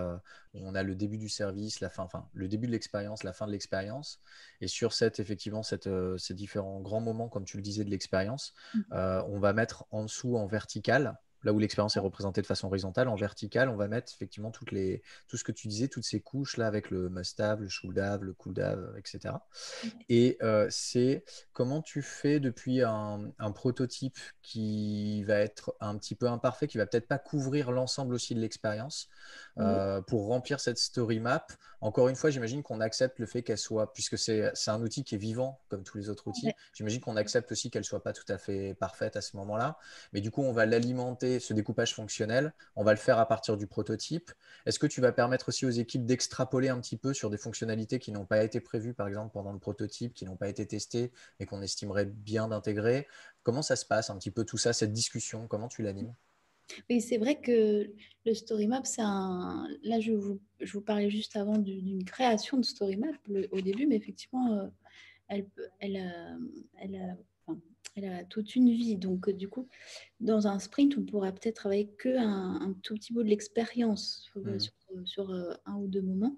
où on a le début du service, la fin, enfin, le début de l'expérience, la fin de l'expérience. Et sur effectivement, ces différents grands moments, comme tu le disais, de l'expérience, on va mettre en dessous en vertical. Là où l'expérience est représentée de façon horizontale, en vertical, on va mettre effectivement tout ce que tu disais, toutes ces couches là avec le must-have, le should-have, le could-have, etc. Et c'est comment tu fais depuis un prototype qui va être un petit peu imparfait, qui va peut-être pas couvrir l'ensemble aussi de l'expérience, pour remplir cette story map. Encore une fois, j'imagine qu'on accepte le fait qu'elle soit, puisque c'est un outil qui est vivant comme tous les autres outils, j'imagine qu'on accepte aussi qu'elle soit pas tout à fait parfaite à ce moment-là. Mais du coup, on va l'alimenter, ce découpage fonctionnel, on va le faire à partir du prototype. Est-ce que tu vas permettre aussi aux équipes d'extrapoler un petit peu sur des fonctionnalités qui n'ont pas été prévues, par exemple, pendant le prototype, qui n'ont pas été testées, mais qu'on estimerait bien d'intégrer? Comment ça se passe un petit peu tout ça, cette discussion? Comment tu l'animes? Oui, c'est vrai que le story map, là, je vous parlais juste avant d'une création de story map au début, mais effectivement, elle a toute une vie. Donc, du coup, dans un sprint, on pourra peut-être travailler qu'un tout petit bout de l'expérience sur un ou deux moments.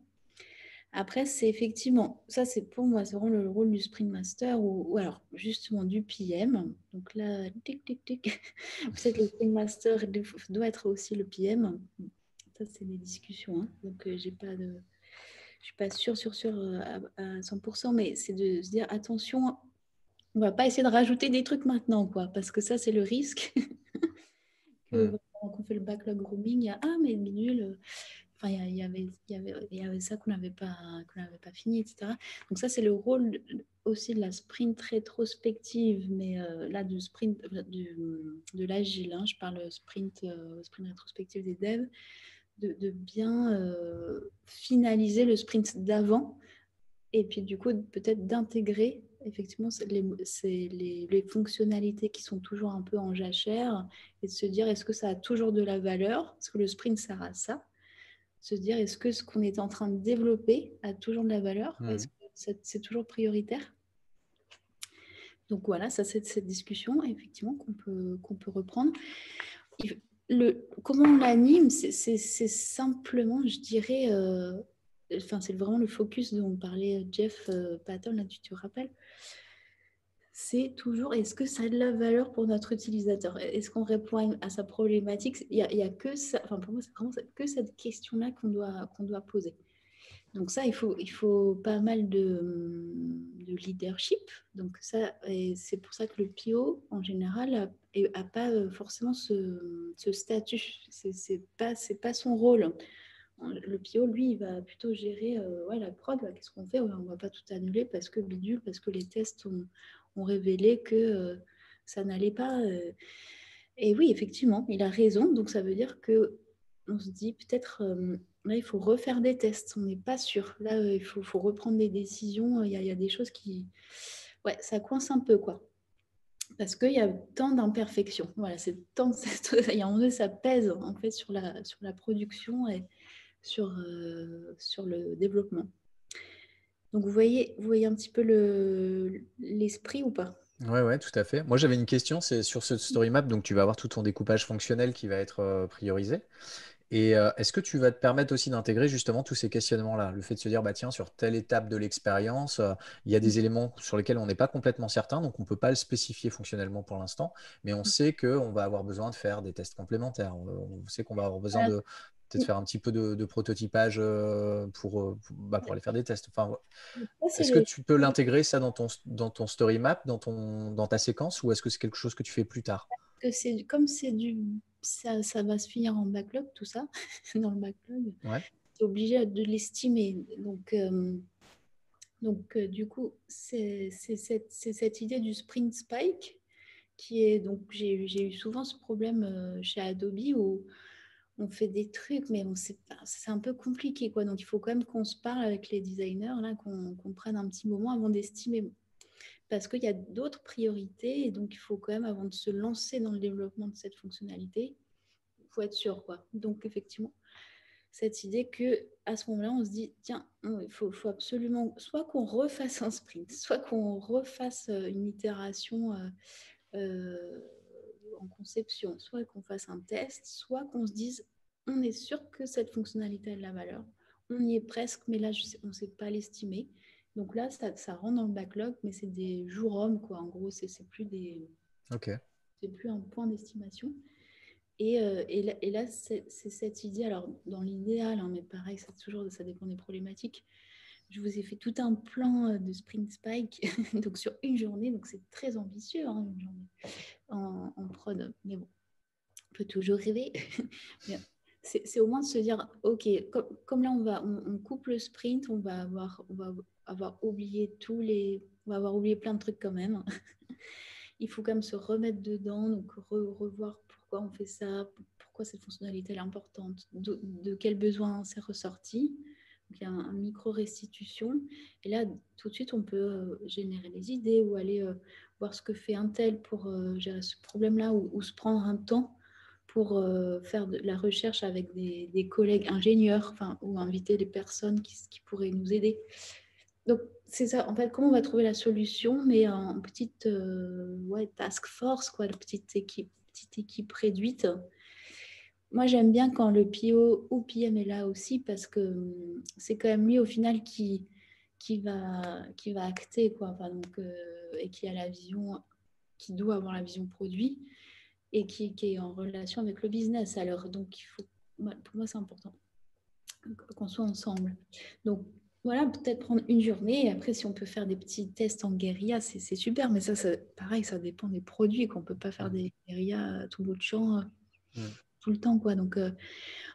Après, c'est effectivement, ça c'est pour moi, c'est vraiment le rôle du Sprint Master ou alors justement du PM. Donc là, tic, tic, tic. Peut-être le Sprint Master doit être aussi le PM. Ça, c'est des discussions, hein. Donc, je ne suis pas sûre à 100%, mais c'est de se dire attention, on ne va pas essayer de rajouter des trucs maintenant, quoi, parce que ça, c'est le risque. Qu'on fait le backlog grooming, il y a mais nul. Enfin, il y avait ça qu'on n'avait pas fini, etc. Donc ça, c'est le rôle aussi de la sprint rétrospective, mais là, du sprint, de l'agile, hein, je parle sprint rétrospective des devs, de bien finaliser le sprint d'avant, et puis du coup, peut-être d'intégrer effectivement les fonctionnalités qui sont toujours un peu en jachère, et de se dire, est-ce que ça a toujours de la valeur? Est-ce que le sprint sert à ça? Se dire, est-ce que ce qu'on est en train de développer a toujours de la valeur? Est-ce que c'est toujours prioritaire? Donc voilà, ça c'est cette discussion effectivement qu'on peut reprendre. Comment on l'anime, c'est simplement, je dirais, c'est vraiment le focus dont parlait Jeff Patton, là, tu te rappelles? C'est toujours, est-ce que ça a de la valeur pour notre utilisateur? Est-ce qu'on répond à sa problématique? Il y a que ça, enfin pour moi, c'est vraiment que cette question-là qu'on doit poser. Donc ça, il faut pas mal de leadership. Donc ça, et c'est pour ça que le PO, en général, a pas forcément ce statut. C'est pas son rôle. Le PO, lui, il va plutôt gérer la prod. Qu'est-ce qu'on fait? On ne va pas tout annuler parce que bidule, parce que les tests ont révélé que ça n'allait pas. Et oui, effectivement, il a raison. Donc ça veut dire qu'on se dit peut-être... là, il faut refaire des tests, on n'est pas sûr. Là, il faut reprendre des décisions. Il y a des choses qui... Ouais, ça coince un peu, quoi. Parce qu'il y a tant d'imperfections. Voilà, il y a un moment, ça pèse, en fait, sur la production et sur le développement. Donc, vous voyez un petit peu l'esprit ou pas? Ouais, tout à fait. Moi, j'avais une question, c'est sur ce story map, donc tu vas avoir tout ton découpage fonctionnel qui va être priorisé. Et est-ce que tu vas te permettre aussi d'intégrer justement tous ces questionnements-là? Le fait de se dire, bah tiens, sur telle étape de l'expérience, il y a des éléments sur lesquels on n'est pas complètement certain, donc on ne peut pas le spécifier fonctionnellement pour l'instant, mais on sait qu'on va avoir besoin de faire des tests complémentaires. On sait qu'on va avoir besoin de peut-être faire un petit peu de prototypage pour aller faire des tests. Enfin, est-ce que tu peux l'intégrer ça dans ton story map, dans ta séquence, ou est-ce que c'est quelque chose que tu fais plus tard? Comme ça va se finir en backlog, tout ça, dans le backlog. Ouais. Tu es obligé de l'estimer. Donc, du coup, c'est cette idée du sprint spike qui est... Donc, j'ai eu souvent ce problème chez Adobe où on fait des trucs, mais c'est un peu compliqué, quoi. Donc, il faut quand même qu'on se parle avec les designers, là, qu'on prenne un petit moment avant d'estimer. Parce qu'il y a d'autres priorités et donc il faut quand même, avant de se lancer dans le développement de cette fonctionnalité, il faut être sûr, quoi. Donc, effectivement, cette idée qu'à ce moment-là, on se dit, tiens, il faut absolument soit qu'on refasse un sprint, soit qu'on refasse une itération en conception, soit qu'on fasse un test, soit qu'on se dise, on est sûr que cette fonctionnalité a de la valeur. On y est presque, mais là, on ne sait pas l'estimer. Donc là, ça rentre dans le backlog, mais c'est des jours hommes, quoi. En gros, c'est plus c'est plus un point d'estimation. Et là, c'est cette idée, alors dans l'idéal, hein, mais pareil, ça dépend des problématiques. Je vous ai fait tout un plan de Sprint Spike donc sur une journée, donc c'est très ambitieux, hein, une journée en prod. Mais bon, on peut toujours rêver. C'est au moins de se dire, ok, comme là on coupe le sprint, on va avoir oublié on va avoir oublié plein de trucs quand même. Il faut quand même se remettre dedans, donc revoir pourquoi on fait ça, pourquoi cette fonctionnalité est importante, de quel besoin c'est ressorti. Donc, il y a un micro-restitution. Et là, tout de suite, on peut générer des idées ou aller voir ce que fait un tel pour gérer ce problème-là ou se prendre un temps pour faire de la recherche avec des collègues ingénieurs, ou inviter des personnes qui pourraient nous aider. Donc, c'est ça, en fait, comment on va trouver la solution, mais en petite task force, quoi, petite équipe réduite. Moi, j'aime bien quand le PO ou PM est là aussi parce que c'est quand même lui, au final, qui va acter, quoi. Et qui a la vision, qui doit avoir la vision produit et qui est en relation avec le business. Alors, donc, pour moi, c'est important qu'on soit ensemble. Donc, voilà, peut-être prendre une journée et après, si on peut faire des petits tests en guérilla, c'est super. Mais ça, pareil, ça dépend des produits, qu'on ne peut pas faire des guérillas à tout bout de champ tout le temps, quoi. Donc, en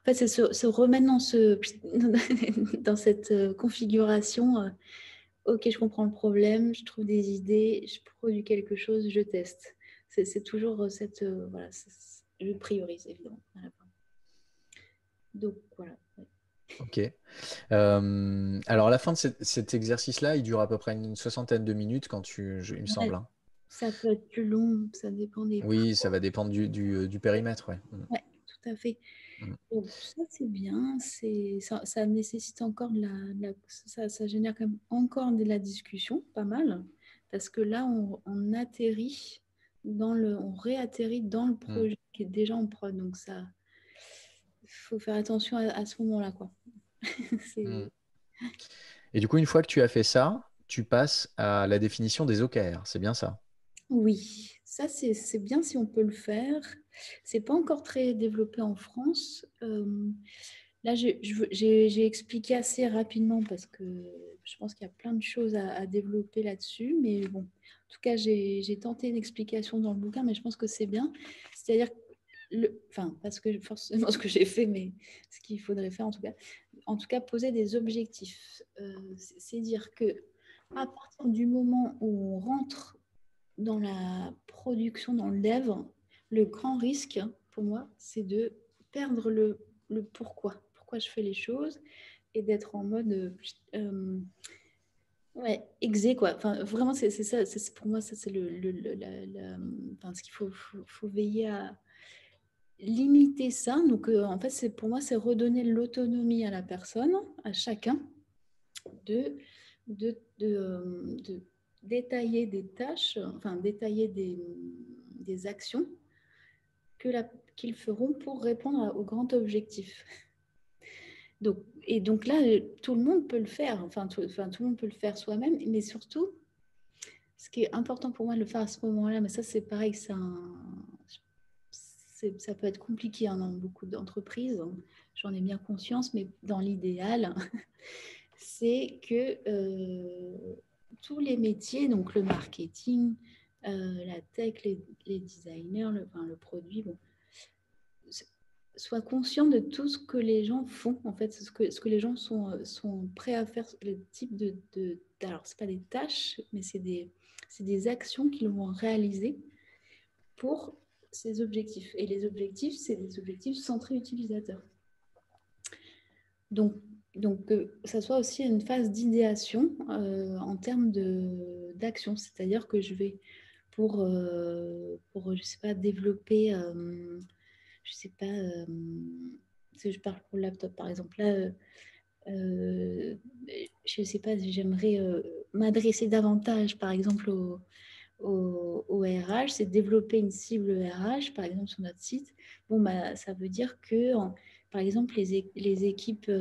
fait, c'est se remettre dans cette configuration. Ok, je comprends le problème, je trouve des idées, je produis quelque chose, je teste. C'est toujours voilà, je priorise, évidemment, à la fin. Donc, voilà. Ouais. Ok. Alors, à la fin de cet exercice-là, il dure à peu près une soixantaine de minutes il me semble. Hein. Ça peut être plus long, ça dépend des... Oui, ça va dépendre du périmètre. Ouais. Ouais, tout à fait. Donc, ça, c'est bien. Ça nécessite encore ça génère quand même encore de la discussion, pas mal. parce que là, on atterrit on réatterrit dans le projet qui est déjà en prod. Donc, ça, il faut faire attention à ce moment-là, quoi. Mm. Et du coup, une fois que tu as fait ça, tu passes à la définition des OKR. C'est bien ça? Oui, ça, c'est bien si on peut le faire. C'est pas encore très développé en France. Là, j'ai expliqué assez rapidement parce que je pense qu'il y a plein de choses à développer là-dessus. Mais bon, en tout cas, j'ai tenté une explication dans le bouquin, mais je pense que c'est bien. C'est-à-dire, enfin, parce que forcément ce que j'ai fait, mais ce qu'il faudrait faire en tout cas, poser des objectifs. C'est dire que à partir du moment où on rentre dans la production, dans le dev, le grand risque pour moi, c'est de perdre le pourquoi. Pourquoi je fais les choses et d'être en mode ouais, exé quoi. Enfin, vraiment, c'est ça. Pour moi, ça, c'est enfin, ce qu'il faut veiller à limiter ça. Donc, en fait, pour moi, c'est redonner l'autonomie à la personne, à chacun, de, de détailler des tâches, enfin détailler des actions qu'ils feront pour répondre au grand objectif. Et donc là, tout le monde peut le faire, tout le monde peut le faire soi-même, mais surtout, ce qui est important pour moi de le faire à ce moment-là, mais ça c'est pareil, ça peut être compliqué dans beaucoup d'entreprises, j'en ai bien conscience, mais dans l'idéal, c'est que tous les métiers, donc le marketing, la tech, les designers, le produit, bon, soient conscients de tout ce que les gens font, en fait, ce que les gens sont prêts à faire, le type alors, ce n'est pas des tâches, mais c'est des actions qu'ils vont réaliser pour ces objectifs. Et les objectifs, c'est des objectifs centrés utilisateurs. Donc que ça soit aussi une phase d'idéation en termes d'action. C'est-à-dire que je vais, pour je sais pas, développer, je sais pas, si je parle pour le laptop, par exemple, là, je sais pas, j'aimerais m'adresser davantage, par exemple, au RH, c'est développer une cible RH, par exemple, sur notre site. Bon, bah, ça veut dire que, par exemple, les équipes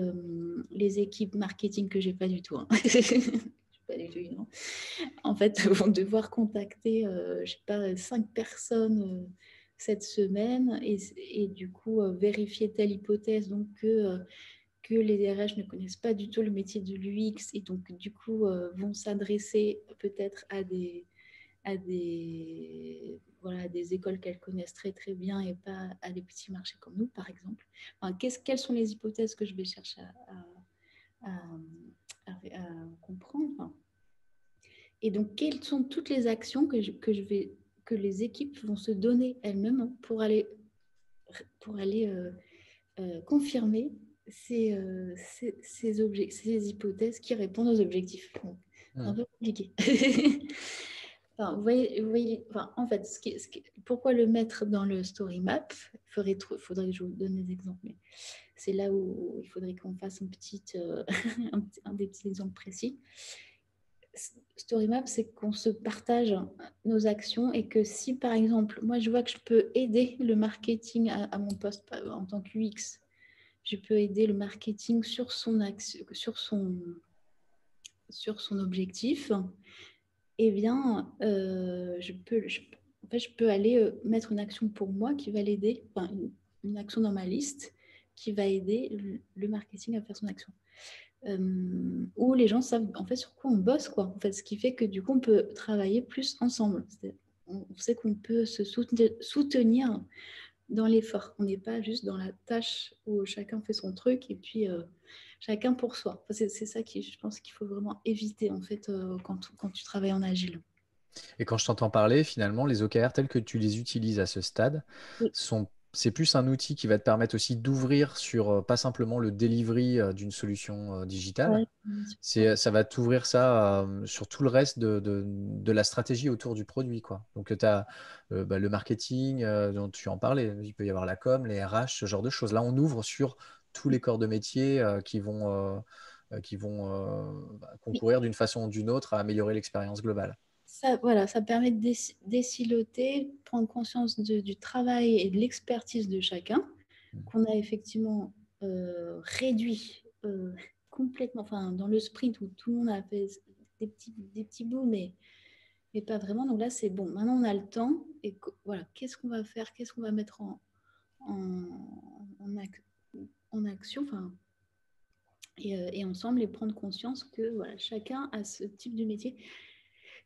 marketing que j'ai pas du tout, hein. Pas du tout, non. En fait, vont devoir contacter, je sais pas, 5 personnes cette semaine et du coup vérifier telle hypothèse, donc que les RH ne connaissent pas du tout le métier de l'UX et donc du coup vont s'adresser peut-être à des écoles qu'elles connaissent très très bien et pas à des petits marchés comme nous, par exemple. Enfin, quelles sont les hypothèses que je vais chercher à comprendre, enfin. Et donc, quelles sont toutes les actions que les équipes vont se donner elles-mêmes pour aller confirmer ces hypothèses qui répondent aux objectifs. Bon, c'est un peu compliqué. Enfin, vous voyez, enfin, en fait, pourquoi le mettre dans le story map? Il faudrait que je vous donne des exemples, mais c'est là où il faudrait qu'on fasse un des petits exemples précis. Story map, c'est qu'on se partage nos actions et que si, par exemple, moi, je vois que je peux aider le marketing à mon poste en tant qu'UX, je peux aider le marketing sur son objectif, eh bien, je peux aller mettre une action pour moi qui va l'aider, enfin, une action dans ma liste qui va aider le marketing à faire son action. Où les gens savent en fait sur quoi on bosse, quoi. En fait, ce qui fait que du coup, on peut travailler plus ensemble. On sait qu'on peut se soutenir dans l'effort. On n'est pas juste dans la tâche où chacun fait son truc et puis chacun pour soi. Enfin, c'est ça qui, je pense qu'il faut vraiment éviter en fait quand tu travailles en agile. Et quand je t'entends parler, finalement, les OKR tels que tu les utilises à ce stade, Oui. c'est plus un outil qui va te permettre aussi d'ouvrir sur pas simplement le delivery d'une solution digitale. Ouais. Ça va t'ouvrir ça sur tout le reste de la stratégie autour du produit, quoi. Donc, tu as le marketing dont tu en parlais. Il peut y avoir la com, les RH, ce genre de choses. Là, on ouvre sur tous les corps de métier qui vont concourir d'une façon ou d'une autre à améliorer l'expérience globale. voilà, ça permet de déciloter, prendre conscience du travail et de l'expertise de chacun, qu'on a effectivement réduit complètement, enfin, dans le sprint où tout le monde a fait des petits bouts, mais pas vraiment. Donc là, c'est bon. Maintenant, on a le temps. Et voilà, qu'est-ce qu'on va faire? Qu'est-ce qu'on va mettre en action? Enfin, et ensemble, et prendre conscience que voilà, chacun a ce type de métier.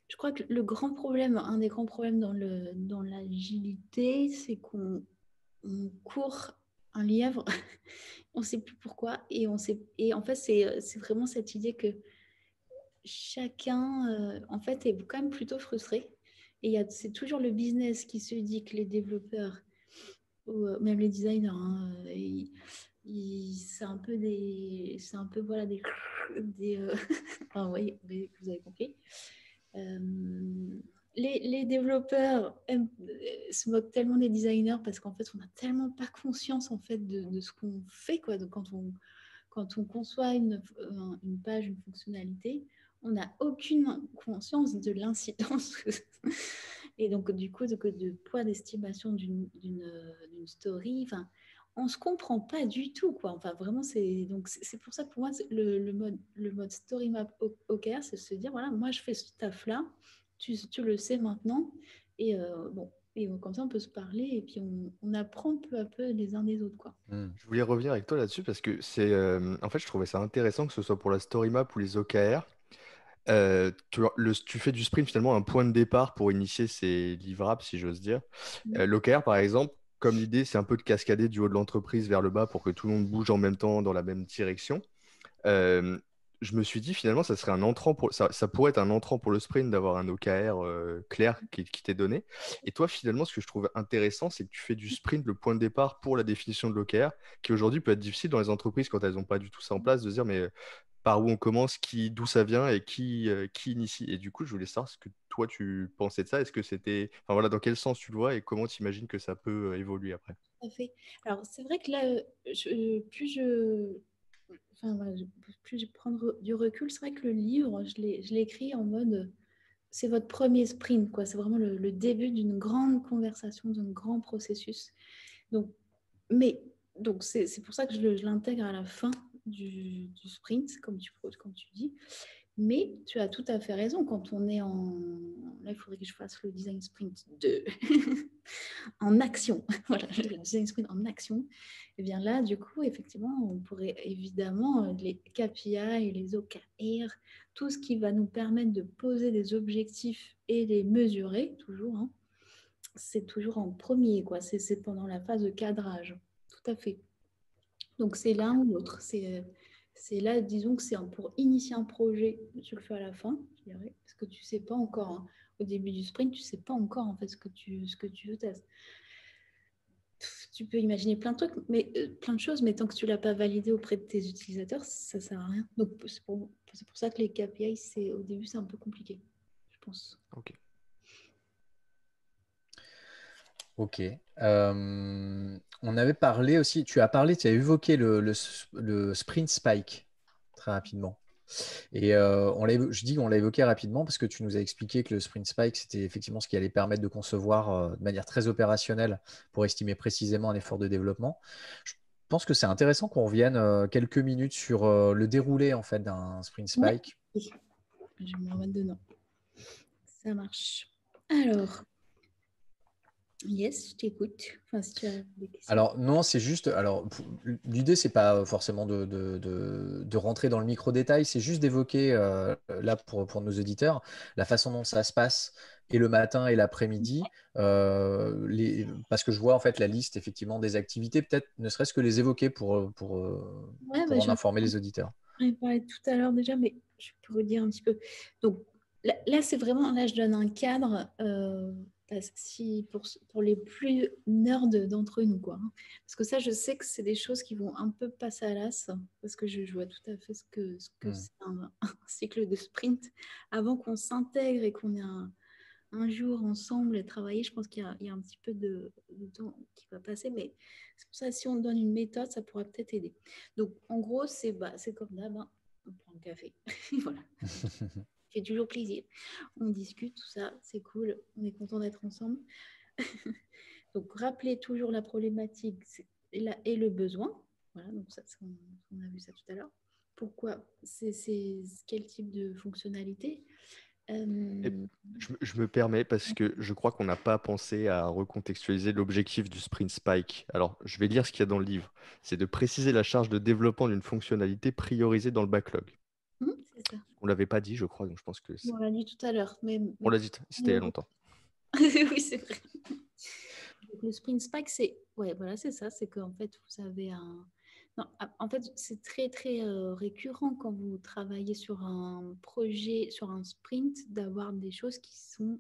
Je crois que le grand problème, un des grands problèmes dans l'agilité, c'est qu'on court un lièvre, on ne sait plus pourquoi, et en fait, c'est vraiment cette idée que chacun, en fait, est quand même plutôt frustré. Et c'est toujours le business qui se dit que les développeurs, ou même les designers, hein, c'est un peu voilà, enfin, oui, vous avez compris. Les développeurs se moquent tellement des designers parce qu'en fait, on n'a tellement pas conscience en fait de ce qu'on fait, quoi. Donc, quand on conçoit une page, une fonctionnalité, on n'a aucune conscience de l'incidence et donc du coup de poids d'estimation d'une story. Enfin, on se comprend pas du tout, quoi. Enfin, vraiment, c'est pour ça que pour moi le mode story map OKR, c'est se dire voilà, moi je fais ce taf là, tu le sais maintenant, et bon, et comme ça on peut se parler et puis on apprend peu à peu les uns des autres, quoi. Je voulais revenir avec toi là-dessus parce que en fait, je trouvais ça intéressant que ce soit pour la story map ou les OKR. Tu fais du sprint finalement un point de départ pour initier ces livrables, si j'ose dire. L'OKR, par exemple, comme l'idée, c'est un peu de cascader du haut de l'entreprise vers le bas pour que tout le monde bouge en même temps dans la même direction. Euh, je me suis dit finalement, ça serait un entrant ça pourrait être un entrant pour le sprint d'avoir un OKR clair qui t'est donné. Et toi, finalement, ce que je trouve intéressant, c'est que tu fais du sprint le point de départ pour la définition de l'OKR, qui aujourd'hui peut être difficile dans les entreprises quand elles n'ont pas du tout ça en place, de se dire mais par où on commence, d'où ça vient et qui initie. Et du coup, je voulais savoir ce que toi tu pensais de ça. Est-ce que c'était, enfin voilà, dans quel sens tu le vois et comment tu imagines que ça peut évoluer après? Tout à fait. Alors, c'est vrai que là, enfin, voilà, plus je prends du recul, c'est vrai que le livre, je l'ai écrit en mode, c'est votre premier sprint, quoi. C'est vraiment le début d'une grande conversation, d'un grand processus. Donc, c'est pour ça que je l'intègre à la fin du sprint, comme tu dis. Mais tu as tout à fait raison. Quand on est là, il faudrait que je fasse le design sprint en action. Voilà, le design sprint en action. Et bien là, du coup, effectivement, on pourrait évidemment les KPI, les OKR, tout ce qui va nous permettre de poser des objectifs et les mesurer, toujours, hein, c'est toujours en premier, quoi. C'est pendant la phase de cadrage. Tout à fait. Donc, c'est l'un ou l'autre. C'est là, disons que c'est pour initier un projet, tu le fais à la fin, je dirais, parce que tu ne sais pas encore, hein, au début du sprint, tu ne sais pas encore en fait ce que tu veux tester. Tu peux imaginer plein de trucs, plein de choses, mais tant que tu ne l'as pas validé auprès de tes utilisateurs, ça ne sert à rien. Donc, c'est pour ça que les KPI, au début, c'est un peu compliqué, je pense. Ok. Ok. On avait parlé aussi, tu as évoqué le sprint spike très rapidement. Et je dis qu'on l'a évoqué rapidement parce que tu nous as expliqué que le sprint spike, c'était effectivement ce qui allait permettre de concevoir de manière très opérationnelle pour estimer précisément un effort de développement. Je pense que c'est intéressant qu'on revienne quelques minutes sur le déroulé en fait d'un sprint spike. Ouais. Je vais me remettre dedans. Ça marche. Alors, yes, je t'écoute. Enfin, si tu as des questions. Alors, non, c'est juste. Alors, l'idée, c'est pas forcément de rentrer dans le micro-détail, c'est juste d'évoquer, là, pour nos auditeurs, la façon dont ça se passe et le matin et l'après-midi. Parce que je vois, en fait, la liste, effectivement, des activités, peut-être ne serait-ce que les évoquer pour en informer les auditeurs. J'en ai parlé tout à l'heure déjà, mais je peux redire un petit peu. Donc, là c'est vraiment, là, je donne un cadre. Pour les plus nerds d'entre nous, quoi. Parce que ça, je sais que c'est des choses qui vont un peu passer à l'as, parce que je vois tout à fait ce que c'est un cycle de sprint. Avant qu'on s'intègre et qu'on ait un jour ensemble et travailler, je pense qu'il y a un petit peu de temps qui va passer, mais c'est pour ça, si on donne une méthode, ça pourra peut-être aider. Donc, en gros, c'est comme d'hab, hein, on prend le café. Voilà. fait toujours plaisir. On discute, tout ça, c'est cool. On est content d'être ensemble. Donc, rappelez toujours la problématique et le besoin. Voilà, donc ça, on a vu ça tout à l'heure. Pourquoi? C'est quel type de fonctionnalité? Et je me permets parce que je crois qu'on n'a pas pensé à recontextualiser l'objectif du Sprint Spike. Alors, je vais lire ce qu'il y a dans le livre. C'est de préciser la charge de développement d'une fonctionnalité priorisée dans le backlog. C'est ça. On ne l'avait pas dit, je crois, donc je pense que On l'a dit tout à l'heure. on l'a dit, c'était il y a longtemps. Oui, c'est vrai. Donc, le Sprint Spike, c'est voilà, c'est ça. C'est qu'en fait, vous avez un... Non, en fait, c'est très, très récurrent quand vous travaillez sur un projet, sur un sprint, d'avoir des choses qui sont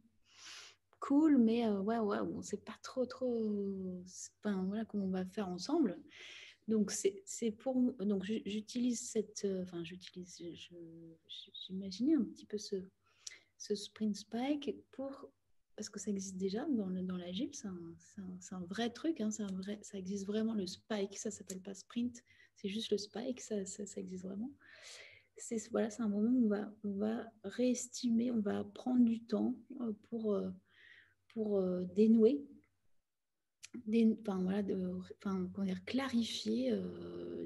cool, mais on ne sait pas trop, enfin, voilà, comment on va faire ensemble. Donc, donc j'utilise j'imaginais un petit peu ce Sprint Spike parce que ça existe déjà dans l'agile, c'est un vrai truc, hein, ça existe vraiment, le Spike, ça s'appelle pas Sprint, c'est juste le Spike, ça existe vraiment. C'est un moment où on va réestimer, on va prendre du temps pour dénouer, clarifier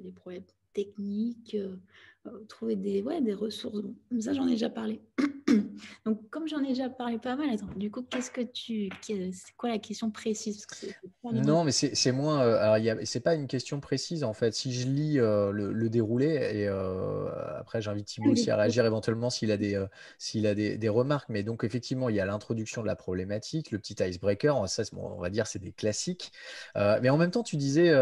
des problèmes techniques, trouver des ressources. Bon, ça, j'en ai déjà parlé. Donc, comme j'en ai déjà parlé pas mal, attends, du coup, c'est quoi la question précise? Parce que Non, mais c'est moins. Alors, c'est pas une question précise en fait. Si je lis le déroulé, et après j'invite Thibaut aussi à réagir éventuellement s'il a des remarques. Mais donc effectivement, il y a l'introduction de la problématique, le petit icebreaker. Ça, on va dire, c'est des classiques. Mais en même temps, tu disais,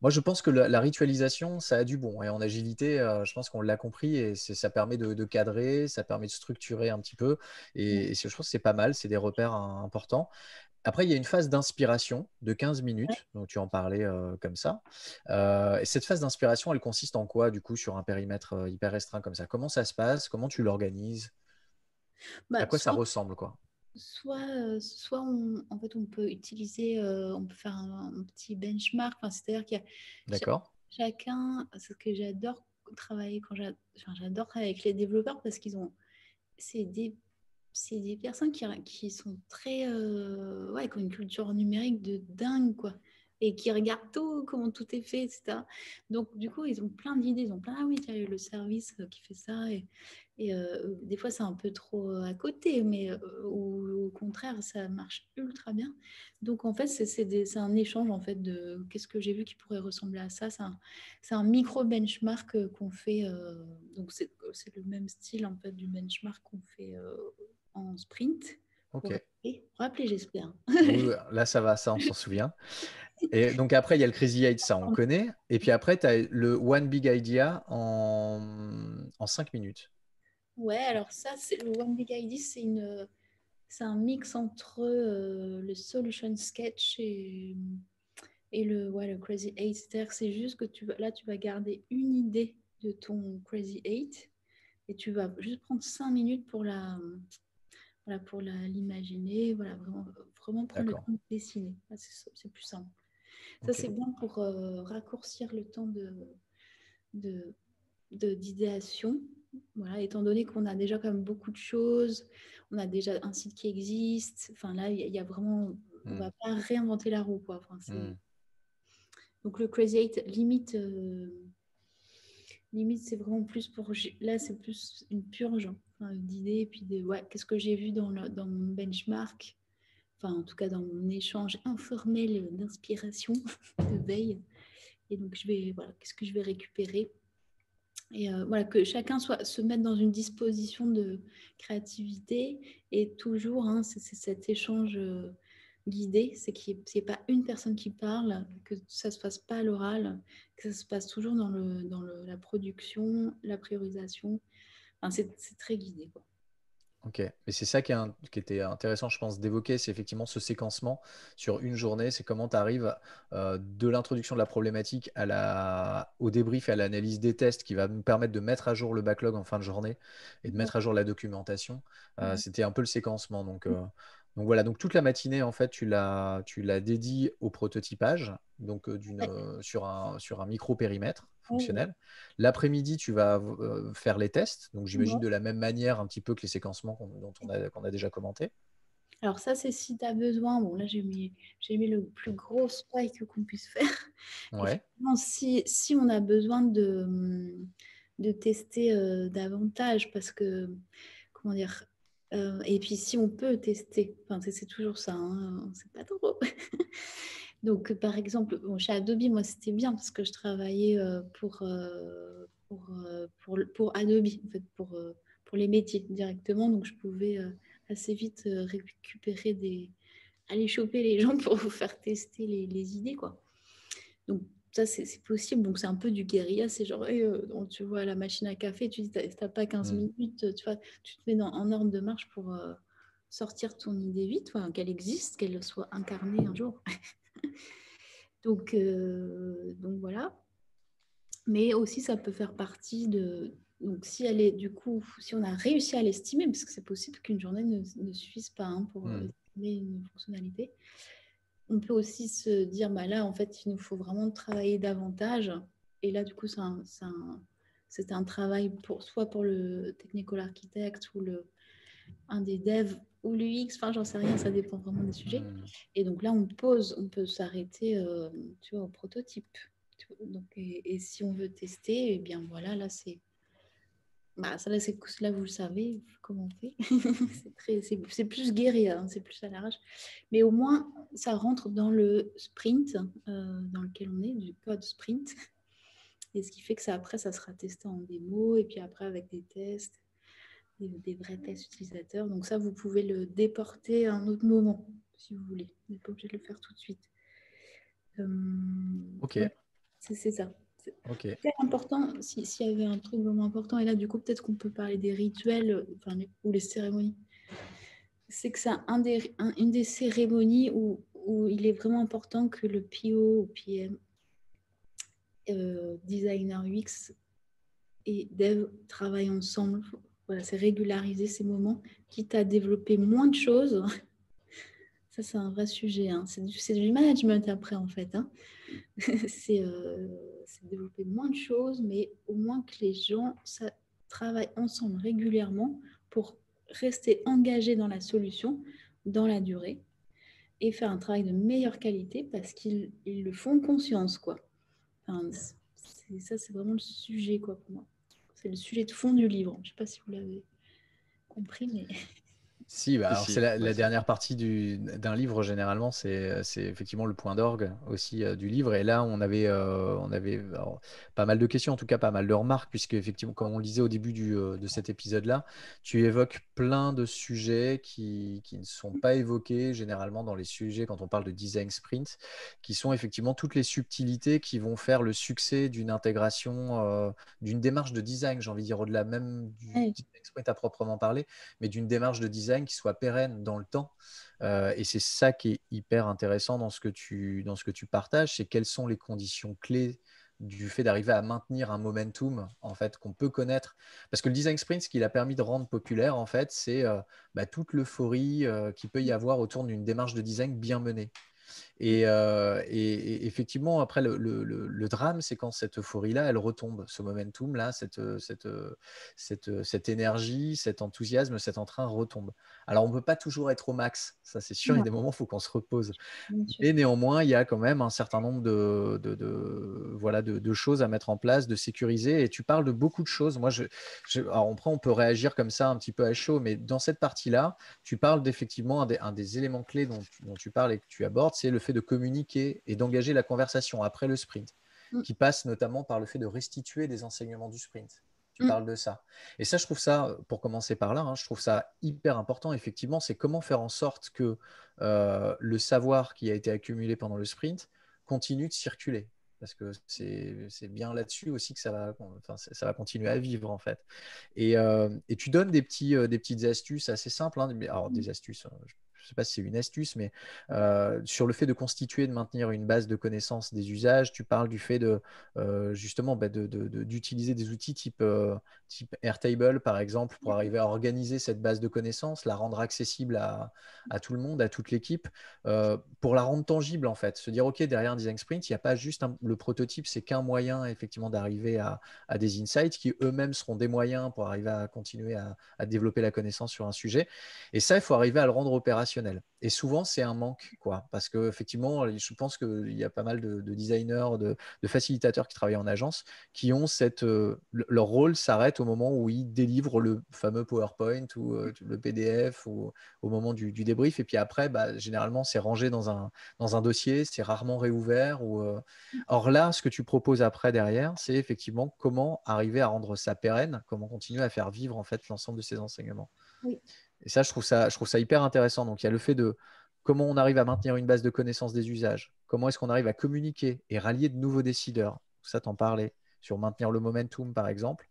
moi je pense que la ritualisation, ça a du bon. Et en agilité, je pense qu'on l'a compris et ça permet de cadrer, ça permet de structurer un petit peu. Et je pense que c'est pas mal. C'est des repères importants. Après, il y a une phase d'inspiration de 15 minutes, donc tu en parlais comme ça. Et cette phase d'inspiration, elle consiste en quoi, du coup, sur un périmètre hyper restreint comme ça? Comment ça se passe? Comment tu l'organises? À quoi ça ressemble, quoi? Soit en fait, on peut utiliser, on peut faire un petit benchmark, c'est-à-dire qu'il y a D'accord. chacun, c'est ce que j'adore travailler j'adore travailler avec les développeurs parce c'est des personnes qui sont très, qui ont une culture numérique de dingue, quoi. Et qui regardent tout, comment tout est fait, etc. Donc, du coup, ils ont plein d'idées. Ils ont plein, ah oui, il y a le service qui fait ça. Et des fois, c'est un peu trop à côté, mais ou au contraire, ça marche ultra bien. Donc, en fait, c'est un échange, en fait, de qu'est-ce que j'ai vu qui pourrait ressembler à ça. C'est un micro-benchmark qu'on fait. Donc, c'est le même style, en fait, du benchmark qu'on fait en sprint. Ok. Rappeler, j'espère. Oui, là, ça va, ça, on s'en souvient. Et donc après, il y a le Crazy 8, ça, on connaît. Et puis après, tu as le One Big Idea en 5 minutes. Ouais, alors ça, c'est le One Big Idea, c'est un mix entre le Solution Sketch et le Crazy 8. C'est-à-dire que c'est juste que tu vas garder une idée de ton Crazy 8 et tu vas juste prendre 5 minutes pour l'imaginer, vraiment prendre le temps de dessiner. C'est plus simple. Ça, c'est bien pour raccourcir le temps d'idéation. Voilà, étant donné qu'on a déjà quand même beaucoup de choses, on a déjà un site qui existe. Enfin là, il y a vraiment, on va pas réinventer la roue, quoi. Donc le Crazy 8, limite, c'est vraiment plus pour... Là, c'est plus une purge d'idées, et puis qu'est-ce que j'ai vu dans mon benchmark, en tout cas dans mon échange informel d'inspiration, de veille. Et donc, qu'est-ce que je vais récupérer? Et que chacun se mette dans une disposition de créativité et toujours, c'est cet échange guidé, c'est qu'il n'y ait pas une personne qui parle, que ça ne se fasse pas à l'oral, que ça se passe toujours dans la production, la priorisation. C'est très guidé, quoi. Ok, mais c'est ça qui était intéressant, je pense, d'évoquer, c'est effectivement ce séquencement sur une journée, c'est comment tu arrives de l'introduction de la problématique au débrief et à l'analyse des tests qui va nous permettre de mettre à jour le backlog en fin de journée et de mettre à jour la documentation. C'était un peu le séquencement, donc Donc voilà, donc toute la matinée, en fait, tu la dédies au prototypage, donc Ouais. sur un micro-périmètre Ouais, ouais. fonctionnel. L'après-midi, tu vas faire les tests, donc j'imagine Ouais. de la même manière un petit peu que les séquencements qu'on a déjà commenté. Alors ça, c'est si tu as besoin. Bon, là, j'ai mis le plus gros spike qu'on puisse faire. Ouais. Effectivement, si on a besoin de tester davantage, parce que, comment dire, et puis si on peut tester, enfin, c'est toujours ça, hein, on sait pas trop. Donc, par exemple, bon, chez Adobe, moi, c'était bien parce que je travaillais pour Adobe, en fait, pour les métiers directement. Donc, je pouvais assez vite récupérer aller choper les gens pour vous faire tester les idées, quoi. Donc, ça, c'est possible. Donc, c'est un peu du guérilla. C'est genre, donc, tu vois la machine à café, tu dis, t'as pas 15 minutes, tu vois, tu te mets en ordre de marche pour sortir ton idée vite, enfin, qu'elle existe, qu'elle soit incarnée un jour. Donc voilà. Mais aussi, ça peut faire partie de. Donc, si elle est, du coup, si on a réussi à l'estimer, parce que c'est possible qu'une journée ne suffise pas hein, pour estimer une fonctionnalité, on peut aussi se dire, bah là, en fait, il nous faut vraiment travailler davantage. Et là, du coup, c'est un travail soit pour le technical architect ou un des devs ou l'UX, enfin, j'en sais rien, ça dépend vraiment des sujets. Et donc là, on peut s'arrêter, tu vois, au prototype. Donc, et si on veut tester, eh bien voilà, là, ça, là, vous le savez comment on fait. c'est plus guerrier, hein, c'est plus à l'arrache. Mais au moins, ça rentre dans le sprint dans lequel on est, du code sprint. Et ce qui fait que ça, après, ça sera testé en démo et puis après avec des tests, des vrais tests utilisateurs. Donc ça, vous pouvez le déporter à un autre moment, si vous voulez. Vous n'êtes pas obligé de le faire tout de suite. Ok. Ouais, c'est ça. Ok. C'est important, s'il y avait un truc vraiment important, et là, du coup, peut-être qu'on peut parler des rituels ou les cérémonies. C'est que c'est une des cérémonies où il est vraiment important que le PO ou PM, designer UX et dev travaillent ensemble. Voilà, c'est régulariser ces moments, quitte à développer moins de choses. Ça, c'est un vrai sujet. Hein. C'est du management après, en fait. Hein. c'est développer moins de choses, mais au moins que les gens travaillent ensemble régulièrement pour rester engagés dans la solution, dans la durée, et faire un travail de meilleure qualité parce qu'ils le font conscience, quoi. Enfin, ça, c'est vraiment le sujet, quoi, pour moi. C'est le sujet de fond du livre. Je ne sais pas si vous l'avez compris, mais... Si, bah, Si, alors c'est si, la ouais, dernière partie d'un livre, généralement, c'est effectivement le point d'orgue aussi du livre. Et là, on avait alors, pas mal de questions, en tout cas pas mal de remarques, puisque effectivement, comme on le disait au début de cet épisode-là, tu évoques plein de sujets qui ne sont pas évoqués généralement dans les sujets quand on parle de design sprint, qui sont effectivement toutes les subtilités qui vont faire le succès d'une intégration, d'une démarche de design, j'ai envie de dire, au-delà même du Ouais. design sprint à proprement parler, mais d'une démarche de design qui soit pérenne dans le temps. Et c'est ça qui est hyper intéressant dans ce que tu partages, c'est quelles sont les conditions clés du fait d'arriver à maintenir un momentum en fait qu'on peut connaître, parce que le design sprint, ce qu'il a permis de rendre populaire en fait, c'est toute l'euphorie qu'il peut y avoir autour d'une démarche de design bien menée. Et effectivement, après, le drame, c'est quand cette euphorie-là, elle retombe, ce momentum-là, cette énergie, cet enthousiasme, cet entrain retombe. Alors, on ne peut pas toujours être au max, ça c'est sûr, il y a Ouais, des moments où il faut qu'on se repose. bien sûr. Mais néanmoins, il y a quand même un certain nombre voilà, de choses à mettre en place, de sécuriser. Et tu parles de beaucoup de choses. Moi, alors on peut réagir comme ça un petit peu à chaud, mais dans cette partie-là, tu parles d'effectivement un des éléments clés dont tu parles et que tu abordes, c'est le fait de communiquer et d'engager la conversation après le sprint, Mm. qui passe notamment par le fait de restituer des enseignements du sprint. Tu Mm. parles de ça. Et ça, je trouve ça, pour commencer par là, je trouve ça hyper important, effectivement, c'est comment faire en sorte que le savoir qui a été accumulé pendant le sprint continue de circuler. Parce que c'est bien là-dessus aussi que ça va continuer à vivre, en fait. Et tu donnes des petites astuces assez simples. Alors, des astuces, je ne sais pas si c'est une astuce, mais sur le fait de constituer, de maintenir une base de connaissances des usages, tu parles du fait de justement d'utiliser des outils type Airtable, par exemple, pour arriver à organiser cette base de connaissances, la rendre accessible à tout le monde, à toute l'équipe, pour la rendre tangible, en fait. Se dire, OK, derrière un design sprint, il n'y a pas juste le prototype, c'est qu'un moyen, effectivement, d'arriver à des insights qui eux-mêmes seront des moyens pour arriver à continuer à développer la connaissance sur un sujet. Et ça, il faut arriver à le rendre opérationnel. Et souvent, c'est un manque, quoi, parce qu'effectivement, je pense qu'il y a pas mal de designers, de facilitateurs qui travaillent en agence, qui ont leur rôle s'arrête au moment où ils délivrent le fameux PowerPoint ou le PDF ou au moment du débrief. Et puis après, généralement, c'est rangé dans un dossier, c'est rarement réouvert. Or là, ce que tu proposes après derrière, c'est effectivement comment arriver à rendre ça pérenne, comment continuer à faire vivre en fait l'ensemble de ces enseignements. Oui. Et ça, je trouve ça hyper intéressant. Donc, il y a le fait de comment on arrive à maintenir une base de connaissances des usages, comment est-ce qu'on arrive à communiquer et rallier de nouveaux décideurs. Ça, t'en parlais, sur maintenir le momentum, par exemple.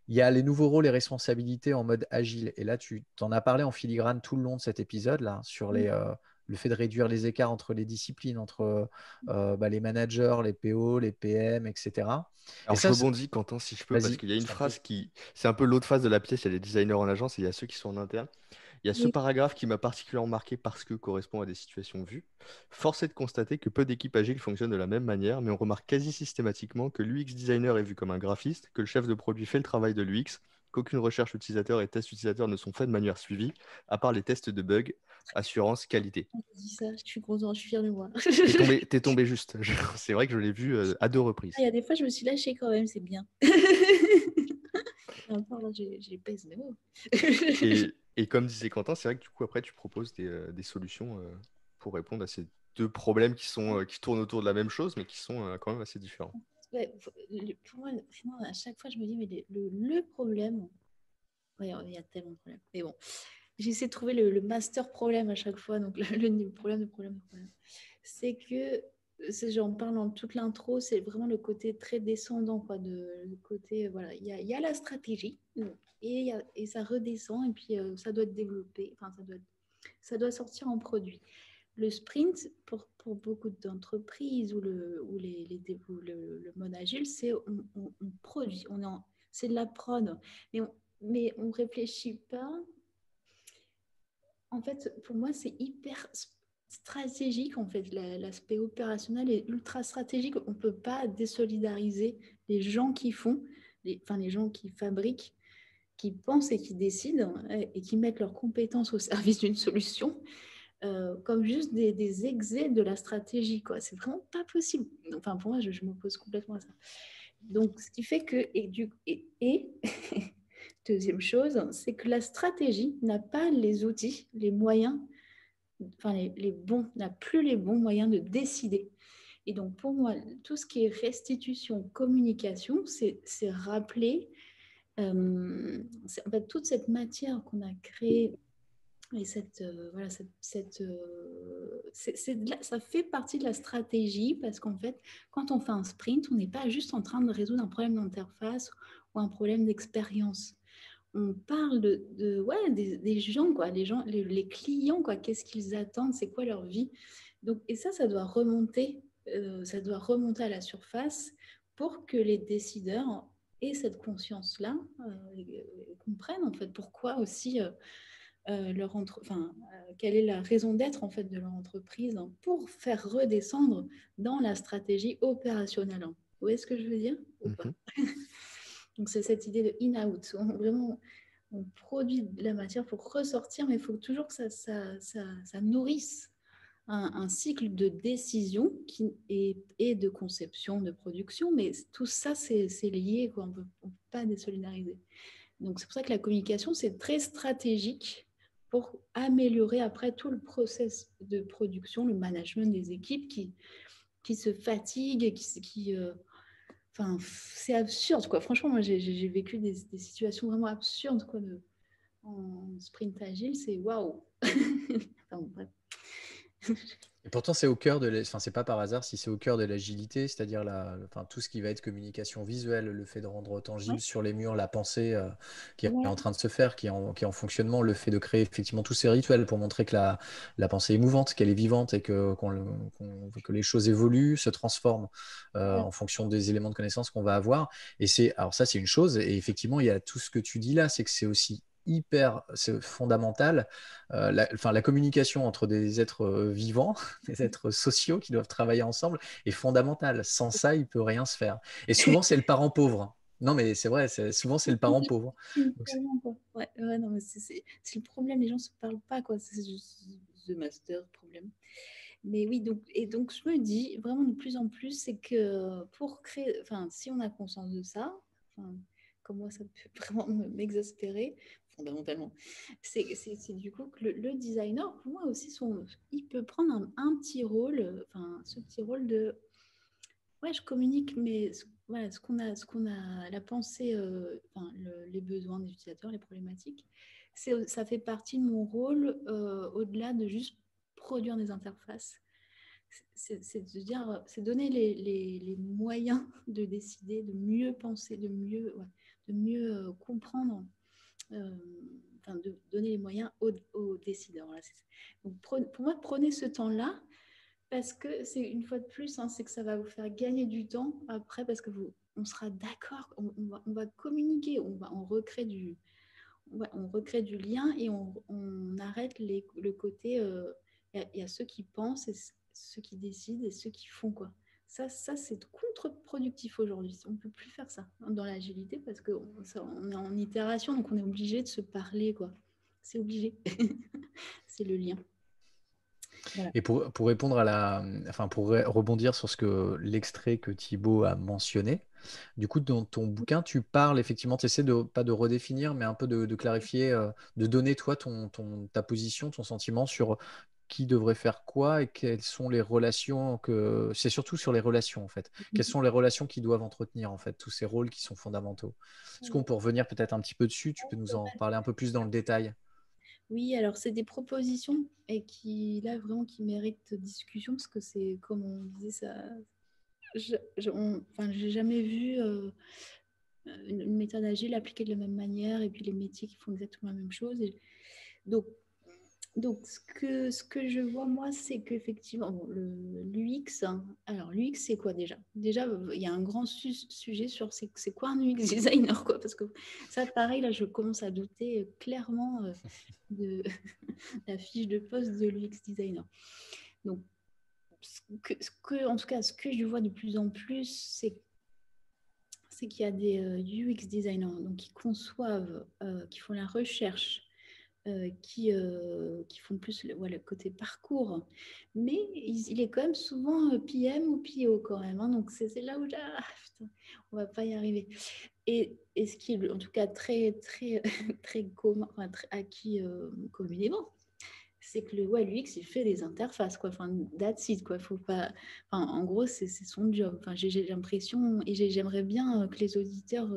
Il y a les nouveaux rôles et responsabilités en mode agile. Et là, tu t'en as parlé en filigrane tout le long de cet épisode-là, sur le fait de réduire les écarts entre les disciplines, entre les managers, les PO, les PM, etc. Alors, Et je ça, rebondis, Quentin, si je peux, parce vas-y, qu'il y a je une t'en prie. phrase qui. C'est un peu l'autre face de la pièce. Il y a les designers en agence et il y a ceux qui sont en interne. Il y a ce Oui. paragraphe qui m'a particulièrement marqué parce que correspond à des situations vues. Force est de constater que peu d'équipes agiles fonctionnent de la même manière, mais on remarque quasi systématiquement que l'UX designer est vu comme un graphiste, que le chef de produit fait le travail de l'UX, qu'aucune recherche utilisateur et tests utilisateurs ne sont faits de manière suivie, à part les tests de bugs, assurance, qualité. Je dis ça, je suis contente, je suis fière de moi. T'es tombé juste. C'est vrai que je l'ai vu à 2 reprises. Il y a des fois, je me suis lâchée quand même, c'est bien. Encore là, j'ai pèse mes mots. Et comme disait Quentin, c'est vrai que du coup, après, tu proposes des solutions pour répondre à ces deux problèmes qui tournent autour de la même chose, mais qui sont quand même assez différents. Ouais, pour moi, sinon, à chaque fois, je me dis, mais le problème, ouais, il y a tellement de problèmes. Mais bon, j'essaie de trouver le master problème à chaque fois. Donc, le problème. C'est que, j'en parle dans toute l'intro, c'est vraiment le côté très descendant, quoi. Le côté, voilà, il y a la stratégie et ça redescend et puis ça doit être développé, enfin, ça doit sortir en produit. Le sprint, pour beaucoup d'entreprises ou le mode agile, c'est on produit, c'est de la prod, mais on ne réfléchit pas. En fait, pour moi, c'est hyper stratégique, en fait, l'aspect opérationnel est ultra stratégique. On ne peut pas désolidariser les gens qui font, les gens qui fabriquent, qui pensent et qui décident et qui mettent leurs compétences au service d'une solution. Comme juste des exés de la stratégie, quoi. C'est vraiment pas possible. Enfin, pour moi, je m'oppose complètement à ça. Donc, ce qui fait que, deuxième chose, c'est que la stratégie n'a pas les outils, les moyens, enfin n'a plus les bons moyens de décider. Et donc, pour moi, tout ce qui est restitution, communication, c'est rappeler en fait, toute cette matière qu'on a créée. Et ça fait partie de la stratégie parce qu'en fait, quand on fait un sprint, on n'est pas juste en train de résoudre un problème d'interface ou un problème d'expérience. On parle des gens, quoi, les clients, quoi, qu'est-ce qu'ils attendent, c'est quoi leur vie. Donc, et ça doit remonter à la surface pour que les décideurs aient cette conscience-là, comprennent en fait pourquoi aussi quelle est la raison d'être en fait de leur entreprise pour faire redescendre dans la stratégie opérationnelle. Vous voyez ce que je veux dire ou pas? Donc c'est cette idée de in-out. On produit de la matière pour ressortir, mais il faut toujours que ça nourrisse un cycle de décision et de conception, de production, mais tout ça c'est lié, quoi. On ne peut pas désolidariser. Donc c'est pour ça que la communication c'est très stratégique pour améliorer après tout le process de production, le management des équipes qui se fatiguent, enfin, c'est absurde, quoi. Franchement, moi, j'ai vécu des situations vraiment absurdes, quoi, en sprint agile. C'est waouh. Enfin, bref. Et pourtant, c'est au cœur de enfin, c'est pas par hasard si c'est au cœur de l'agilité, c'est-à-dire enfin, tout ce qui va être communication visuelle, le fait de rendre tangible Ouais, sur les murs la pensée qui est voilà. en train de se faire, qui est en fonctionnement, le fait de créer effectivement tous ces rituels pour montrer que la pensée est mouvante, qu'elle est vivante et que les choses évoluent, se transforment Voilà. en fonction des éléments de connaissance qu'on va avoir. Alors ça, c'est une chose. Et effectivement, il y a tout ce que tu dis là, c'est que c'est aussi c'est fondamental. La communication entre des êtres vivants, des êtres sociaux qui doivent travailler ensemble est fondamentale. Sans ça, il peut rien se faire. Et souvent, c'est le parent pauvre. Non, mais c'est vrai, souvent, c'est le parent pauvre. Donc, Tellement, quoi. Ouais, ouais, non, mais c'est le problème, les gens se parlent pas, quoi. C'est juste the master problème. Mais oui, donc je me dis vraiment de plus en plus, c'est que pour créer, enfin, si on a conscience de ça, enfin, comme moi, ça peut vraiment m'exaspérer fondamentalement. C'est du coup que le designer, pour moi aussi, il peut prendre un petit rôle, enfin, ce petit rôle de, ouais, je communique, mais voilà, ce qu'on a, la pensée, enfin, les besoins des utilisateurs, les problématiques, ça fait partie de mon rôle au-delà de juste produire des interfaces. C'est de dire, c'est donner les moyens de décider, de mieux penser, de mieux comprendre, enfin, de donner les moyens aux décideurs. Voilà, donc, pour moi, prenez ce temps-là parce que c'est une fois de plus, hein, c'est que ça va vous faire gagner du temps après parce que on sera d'accord, on va communiquer, on recrée on recrée du lien et on arrête le côté. Il y a ceux qui pensent, et ceux qui décident et ceux qui font quoi. Ça c'est contre-productif aujourd'hui. On ne peut plus faire ça dans l'agilité parce qu'on est en itération, donc on est obligé de se parler, quoi. C'est obligé. C'est le lien. Voilà. et pour répondre enfin, pour rebondir sur l'extrait que Thibaut a mentionné, du coup, dans ton bouquin, tu parles effectivement, tu essaies pas de redéfinir, mais un peu de clarifier, de donner toi ta position, ton sentiment sur qui devrait faire quoi et quelles sont les relations c'est surtout sur les relations en fait. Quelles sont les relations qui doivent entretenir en fait tous ces rôles qui sont fondamentaux. Est-ce qu'on peut revenir peut-être un petit peu dessus? Tu peux nous en parler un peu plus dans le détail? Oui, alors c'est des propositions et là vraiment qui méritent discussion parce que c'est comme on disait ça. Enfin, j'ai jamais vu une méthode agile appliquée de la même manière et puis les métiers qui font exactement la même chose. Donc, ce que je vois, moi, c'est qu'effectivement, bon, l'UX, hein, alors l'UX, c'est quoi déjà? Déjà, il y a un grand sujet sur c'est quoi un UX designer, quoi, parce que ça, pareil, là, je commence à douter clairement de la fiche de poste de l'UX designer. Donc, en tout cas, ce que je vois de plus en plus, c'est qu'il y a des UX designers donc, qui conçoivent, qui font la recherche, qui font plus le côté parcours. Mais il est quand même souvent PM ou PO quand même. Hein, donc c'est là où putain, on va pas y arriver. Et ce qui est en tout cas très, très, très commun, enfin, très acquis communément, c'est que l'UX, il fait des interfaces, quoi. Enfin, that's it, quoi. Faut pas... Enfin, en gros, c'est son job. Enfin, j'ai l'impression, et j'aimerais bien que les auditeurs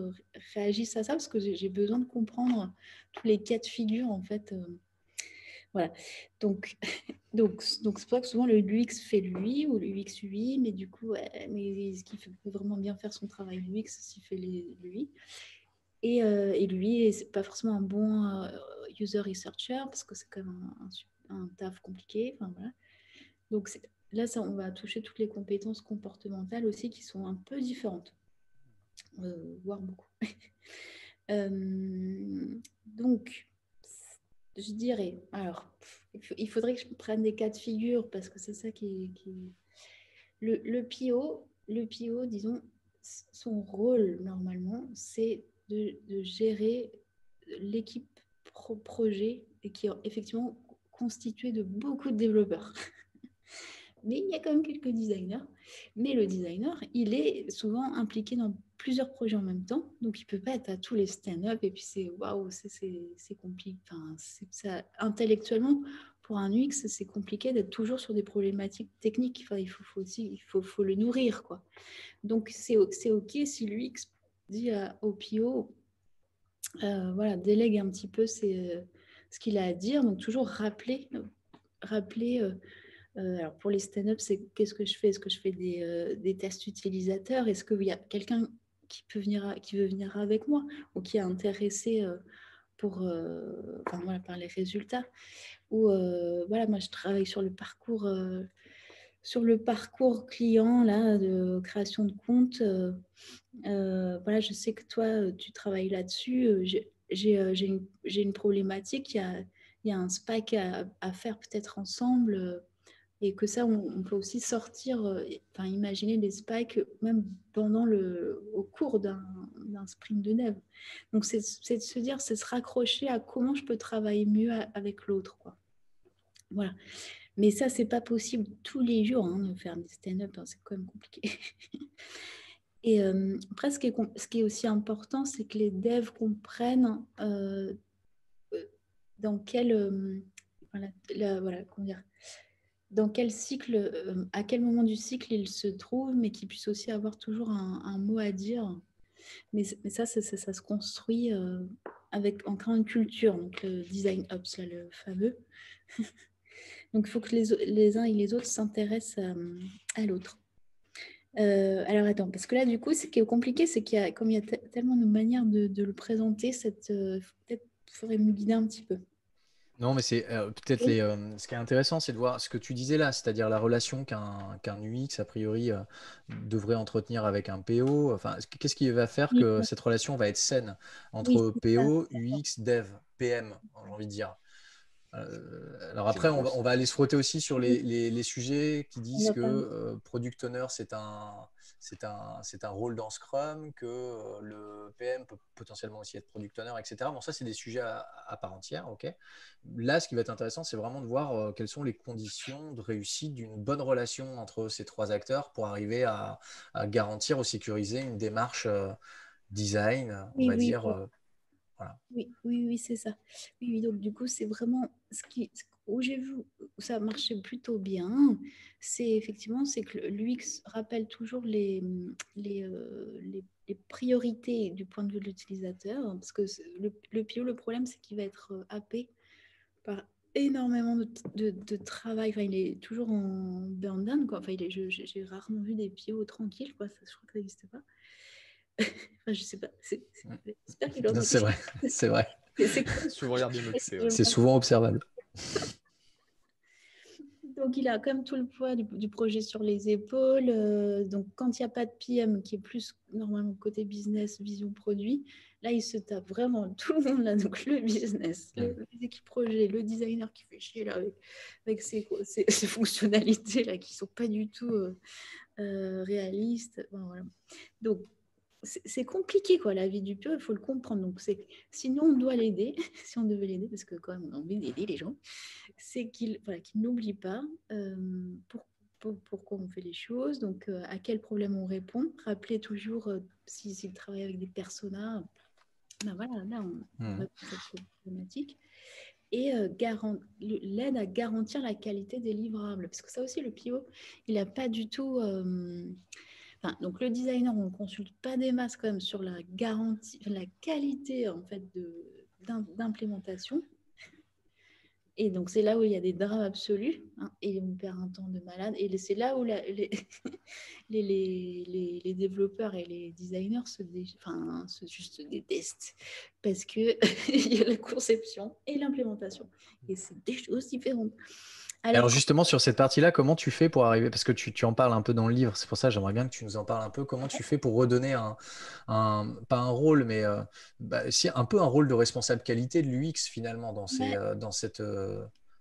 réagissent à ça, parce que j'ai besoin de comprendre tous les cas de figure, en fait. Voilà. Donc, c'est pour ça que souvent le l'UX fait lui, ou le UX UI, mais du coup, mais ce qui peut vraiment bien faire son travail l'UX, s'il fait lui. Et lui, c'est pas forcément un bon user researcher parce que c'est quand même un taf compliqué. Enfin, voilà. Donc là, on va toucher toutes les compétences comportementales aussi qui sont un peu différentes, voire beaucoup. Donc, je dirais, alors, il faudrait que je prenne des cas de figure parce que c'est ça qui est... Le PO, disons, son rôle normalement, c'est de gérer l'équipe projet et qui est effectivement constituée de beaucoup de développeurs. Mais il y a quand même quelques designers. Mais le designer, il est souvent impliqué dans plusieurs projets en même temps. Donc, il ne peut pas être à tous les stand-up. Et puis, c'est waouh, c'est compliqué. Enfin, ça, intellectuellement, pour un UX, c'est compliqué d'être toujours sur des problématiques techniques. Enfin, il faut aussi faut le nourrir, quoi. Donc, c'est OK si l'UX dit au PO, voilà, délègue un petit peu ce qu'il a à dire. Donc, toujours rappeler Alors pour les stand-up, c'est qu'est-ce que je fais? Est-ce que je fais des tests utilisateurs? Est-ce qu'il y a quelqu'un qui veut venir avec moi ou qui est intéressé voilà, par les résultats? Ou voilà, moi je travaille sur le parcours client là, de création de compte. Voilà, je sais que toi, tu travailles là-dessus. J'ai une problématique. Il y a un spike à faire peut-être ensemble. Et que ça, on peut aussi sortir, enfin, imaginer des spikes même au cours d'un sprint de dev. Donc, c'est de se dire, c'est se raccrocher à comment je peux travailler mieux avec l'autre, quoi. Voilà. Mais ça, c'est pas possible tous les jours, hein, de faire des stand-up, hein, c'est quand même compliqué. Et après, ce qui est aussi important, c'est que les devs comprennent dans quel, voilà, comment dire, dans quel cycle, à quel moment du cycle ils se trouvent, mais qu'ils puissent aussi avoir toujours un mot à dire. Mais ça se construit en créant une culture, donc le design ops, là, le fameux. Donc il faut que les uns et les autres s'intéressent à l'autre. Alors attends, parce que là du coup, ce qui est compliqué, c'est comme il y a tellement de manières de le présenter, peut-être faudrait me guider un petit peu. Non, mais c'est peut-être ce qui est intéressant, c'est de voir ce que tu disais là, c'est-à-dire la relation qu'un UX, a priori, devrait entretenir avec un PO. Enfin, qu'est-ce qui va faire Oui, que cette relation va être saine oui, entre c'est ça. PO, UX, Dev, PM, j'ai envie de dire. Alors C'est après, une on grosse. va aller se frotter aussi sur Oui, les sujets qui on disent va que pas. Product Owner, c'est un rôle dans Scrum, que le PM peut potentiellement aussi être Product Owner, etc. Bon, ça, c'est des sujets à part entière. Ok. Là, ce qui va être intéressant, c'est vraiment de voir quelles sont les conditions de réussite d'une bonne relation entre ces trois acteurs pour arriver à garantir ou sécuriser une démarche design, on Oui, va oui, dire. Voilà. oui, oui, oui, c'est ça. Oui, oui, donc du coup, c'est vraiment où j'ai vu où ça marchait plutôt bien, c'est effectivement c'est que l'UX rappelle toujours les priorités du point de vue de l'utilisateur, parce que le PO, le problème, c'est qu'il va être happé par énormément de travail. Enfin, il est toujours en burn down, quoi. Enfin, j'ai rarement vu des PO tranquilles, quoi. Ça, je crois que ça n'existe pas. Enfin, je sais pas. J'espère qu'il en Non, c'est existe. vrai, c'est vrai. C'est quoi? Si vous regardez Moxé, ouais. C'est souvent observable. Donc, il a quand même tout le poids du projet sur les épaules. Donc, quand il n'y a pas de PM, qui est plus normalement côté business, vision produit, là, il se tape vraiment tout le monde là. Donc, le business, les équipes projet, le designer qui fait chier là avec ses fonctionnalités là qui ne sont pas du tout réalistes. Bon, voilà. Donc, c'est compliqué, quoi, la vie du PO, il faut le comprendre. Donc, sinon, on doit l'aider, si on devait l'aider, parce que quand même, on a envie d'aider les gens, c'est qu'il n'oublie pas pourquoi on fait les choses, donc à quel problème on répond. Rappelez toujours, s'il travaille avec des personas, ben voilà, là, on répond à cette problématique. Et l'aide à garantir la qualité des livrables. Parce que ça aussi, le PO, il n'a pas du tout... donc le designer, on ne consulte pas des masses quand même sur la garantie, la qualité en fait d'implémentation. Et donc c'est là où il y a des drames absolus, hein, et on perd un temps de malade. Et c'est là où les développeurs et les designers juste se détestent parce que il y a la conception et l'implémentation, et c'est des choses différentes. Alors justement, sur cette partie-là, comment tu fais pour arriver, parce que tu en parles un peu dans le livre, c'est pour ça que j'aimerais bien que tu nous en parles un peu, comment tu fais pour redonner pas un rôle, mais si, un peu un rôle de responsable qualité de l'UX finalement dans cette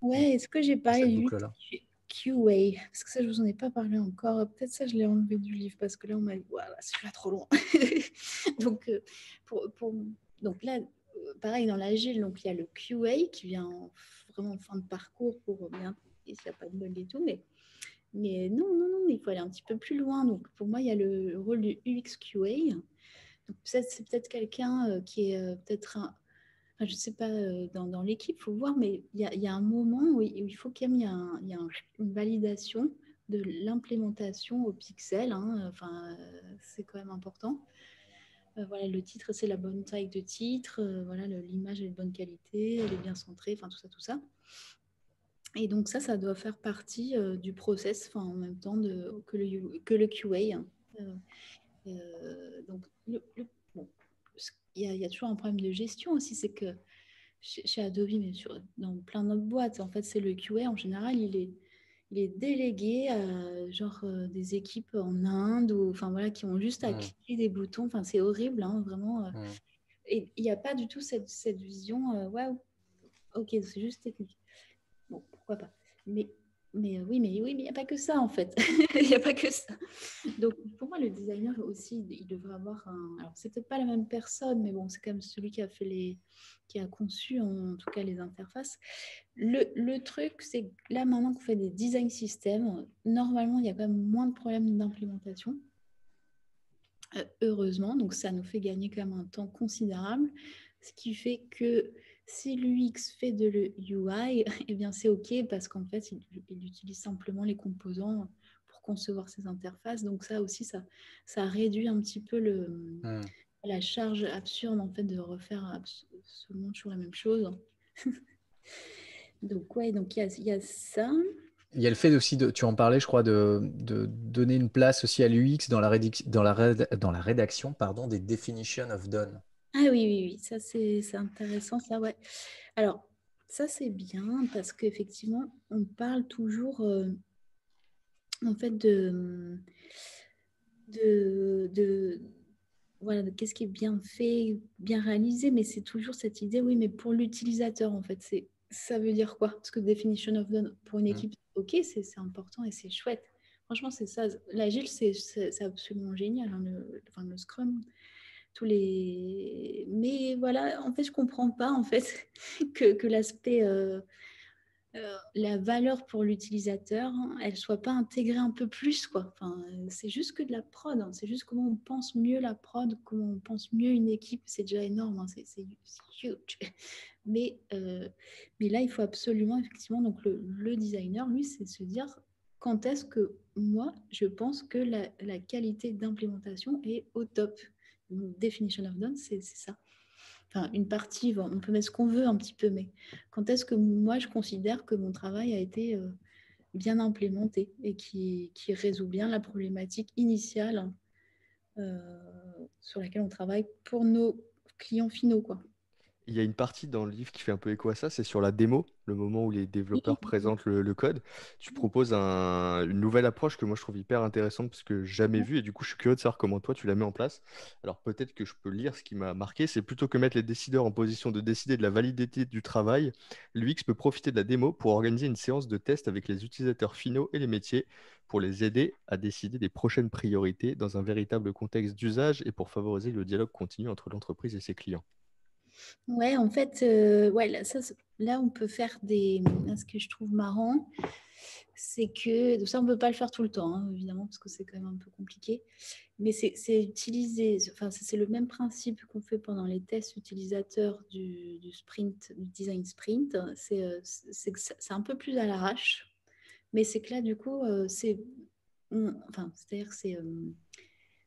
Ouais, est-ce que j'ai parlé du boucle-là. QA? Parce que ça, je vous en ai pas parlé encore. Peut-être ça, je l'ai enlevé du livre parce que là, on m'a dit, voilà, c'est là trop loin. Donc, donc là, pareil, dans l'agile, donc il y a le QA qui vient vraiment en fin de parcours pour bien, et s'il n'y a pas de bug et tout, mais non, il faut aller un petit peu plus loin. Donc, pour moi, il y a le rôle du UX QA. Donc, c'est peut-être quelqu'un qui est peut-être je ne sais pas, dans l'équipe, il faut voir, mais il y a un moment où il faut qu'il y ait une validation de l'implémentation au pixel. Hein, c'est quand même important. Voilà, le titre, c'est la bonne taille de titre. Voilà, l'image est de bonne qualité, elle est bien centrée, enfin tout ça. Et donc ça doit faire partie du process, enfin, en même temps que le QA. Hein. Donc, bon, il y a toujours un problème de gestion aussi, c'est que chez Adobe, mais dans plein d'autres boîtes, en fait, c'est le QA en général, il est délégué à des équipes en Inde ou enfin voilà qui ont juste à cliquer des boutons. Enfin, c'est horrible, hein, vraiment. Et il n'y a pas du tout cette vision. Waouh, ok, c'est juste technique. Bon, pourquoi pas. Oui, mais il n'y a pas que ça en fait. Il n'y a pas que ça. Donc pour moi, le designer aussi, il devrait avoir un. Alors c'est peut-être pas la même personne, mais bon, c'est quand même celui qui a conçu en tout cas les interfaces. Le truc, c'est que là maintenant qu'on fait des design systems, normalement il y a quand même moins de problèmes d'implémentation. Heureusement, donc ça nous fait gagner quand même un temps considérable, ce qui fait que si l'UX fait de l'UI, eh bien c'est OK parce qu'en fait, il utilise simplement les composants pour concevoir ses interfaces. Donc ça aussi, ça réduit un petit peu la charge absurde en fait de refaire absolument toujours la même chose. Donc ouais, donc il y a ça. Il y a le fait aussi, tu en parlais, je crois, de donner une place aussi à l'UX dans la rédaction pardon, des definition of done. Ah oui, ça c'est intéressant, ça, ouais. Alors, ça c'est bien parce qu'effectivement, on parle toujours en fait voilà, de qu'est-ce qui est bien fait, bien réalisé, mais c'est toujours cette idée, oui, mais pour l'utilisateur, en fait, ça veut dire quoi? Parce que definition of done, pour une équipe, ok, c'est important et c'est chouette. Franchement, c'est ça. L'agile, c'est absolument génial, hein, le Scrum. Mais voilà, en fait, je comprends pas en fait que l'aspect, la valeur pour l'utilisateur, hein, elle soit pas intégrée un peu plus, quoi. Enfin, c'est juste que de la prod, hein. C'est juste comment on pense mieux la prod, comment on pense mieux une équipe, c'est déjà énorme, hein. C'est huge. Mais là, il faut absolument, effectivement, donc le designer, lui, c'est de se dire quand est-ce que moi, je pense que la qualité d'implémentation est au top. Donc, definition of done, c'est ça. Enfin, une partie, on peut mettre ce qu'on veut un petit peu, mais quand est-ce que moi, je considère que mon travail a été bien implémenté et qui résout bien la problématique initiale sur laquelle on travaille pour nos clients finaux, quoi. Il y a une partie dans le livre qui fait un peu écho à ça, c'est sur la démo, le moment où les développeurs présentent le code. Tu proposes une nouvelle approche que moi je trouve hyper intéressante parce que j'ai jamais vue et du coup je suis curieux de savoir comment toi tu la mets en place. Alors peut-être que je peux lire ce qui m'a marqué, c'est plutôt que mettre les décideurs en position de décider de la validité du travail, l'UX peut profiter de la démo pour organiser une séance de test avec les utilisateurs finaux et les métiers pour les aider à décider des prochaines priorités dans un véritable contexte d'usage et pour favoriser le dialogue continu entre l'entreprise et ses clients. Ouais, en fait, ouais, là, on peut faire là, ce que je trouve marrant, c'est que ça, on ne peut pas le faire tout le temps, hein, évidemment, parce que c'est quand même un peu compliqué. Mais c'est utiliser, enfin, c'est le même principe qu'on fait pendant les tests utilisateurs du sprint, du design sprint. C'est un peu plus à l'arrache, mais c'est que là, du coup, c'est-à-dire que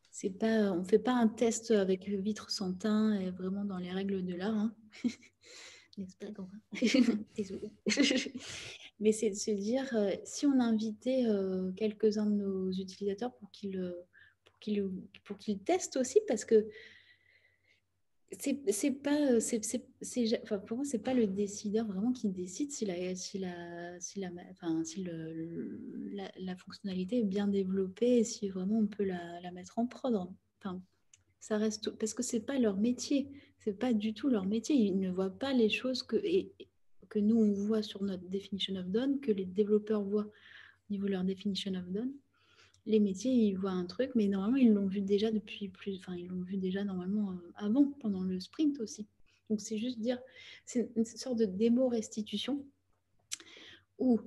c'est pas, on ne fait pas un test avec vitre sans teint et vraiment dans les règles de l'art. Hein. N'est-ce pas, Quentin? Désolée. Mais c'est de se dire, si on invitait quelques-uns de nos utilisateurs pour qu'ils testent aussi, parce que c'est pas, enfin, pour moi, c'est pas le décideur vraiment qui décide si la fonctionnalité est bien développée et si vraiment on peut la mettre en prod. Enfin, ça reste parce que c'est pas leur métier, c'est pas du tout leur métier. Ils ne voient pas les choses que nous on voit sur notre definition of done, que les développeurs voient au niveau de leur definition of done. Les métiers, ils voient un truc, mais normalement, ils l'ont vu déjà ils l'ont vu déjà normalement avant, pendant le sprint aussi. Donc, c'est juste dire, c'est une sorte de démo restitution où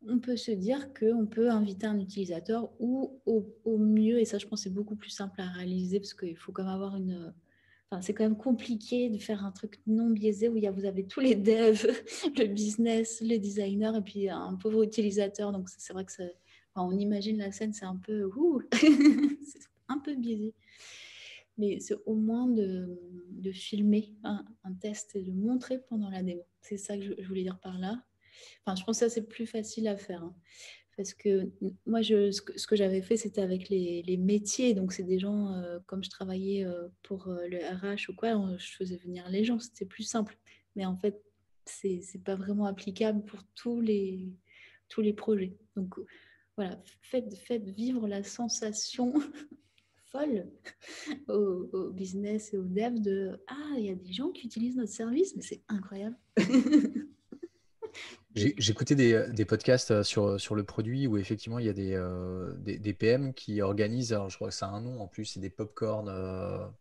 on peut se dire qu'on peut inviter un utilisateur ou au mieux, et ça, je pense, c'est beaucoup plus simple à réaliser parce qu'il faut quand même avoir c'est quand même compliqué de faire un truc non biaisé où vous avez tous les devs, le business, les designers et puis un pauvre utilisateur. Donc, c'est vrai que on imagine la scène, c'est un peu c'est un peu biaisé. Mais c'est au moins de filmer un test et de montrer pendant la démo. C'est ça que je voulais dire par là. Enfin, je pense que ça, c'est plus facile à faire. Hein. Parce que moi, ce que j'avais fait, c'était avec les métiers. Donc, c'est des gens, comme je travaillais pour le RH ou quoi, je faisais venir les gens. C'était plus simple. Mais en fait, c'est pas vraiment applicable pour tous les projets. Donc, voilà, faites vivre la sensation folle au business et au dev de « Ah, il y a des gens qui utilisent notre service, mais c'est incroyable. » J'écoutais des podcasts sur le produit où effectivement il y a des PM qui organisent, alors je crois que ça a un nom en plus, c'est des popcorn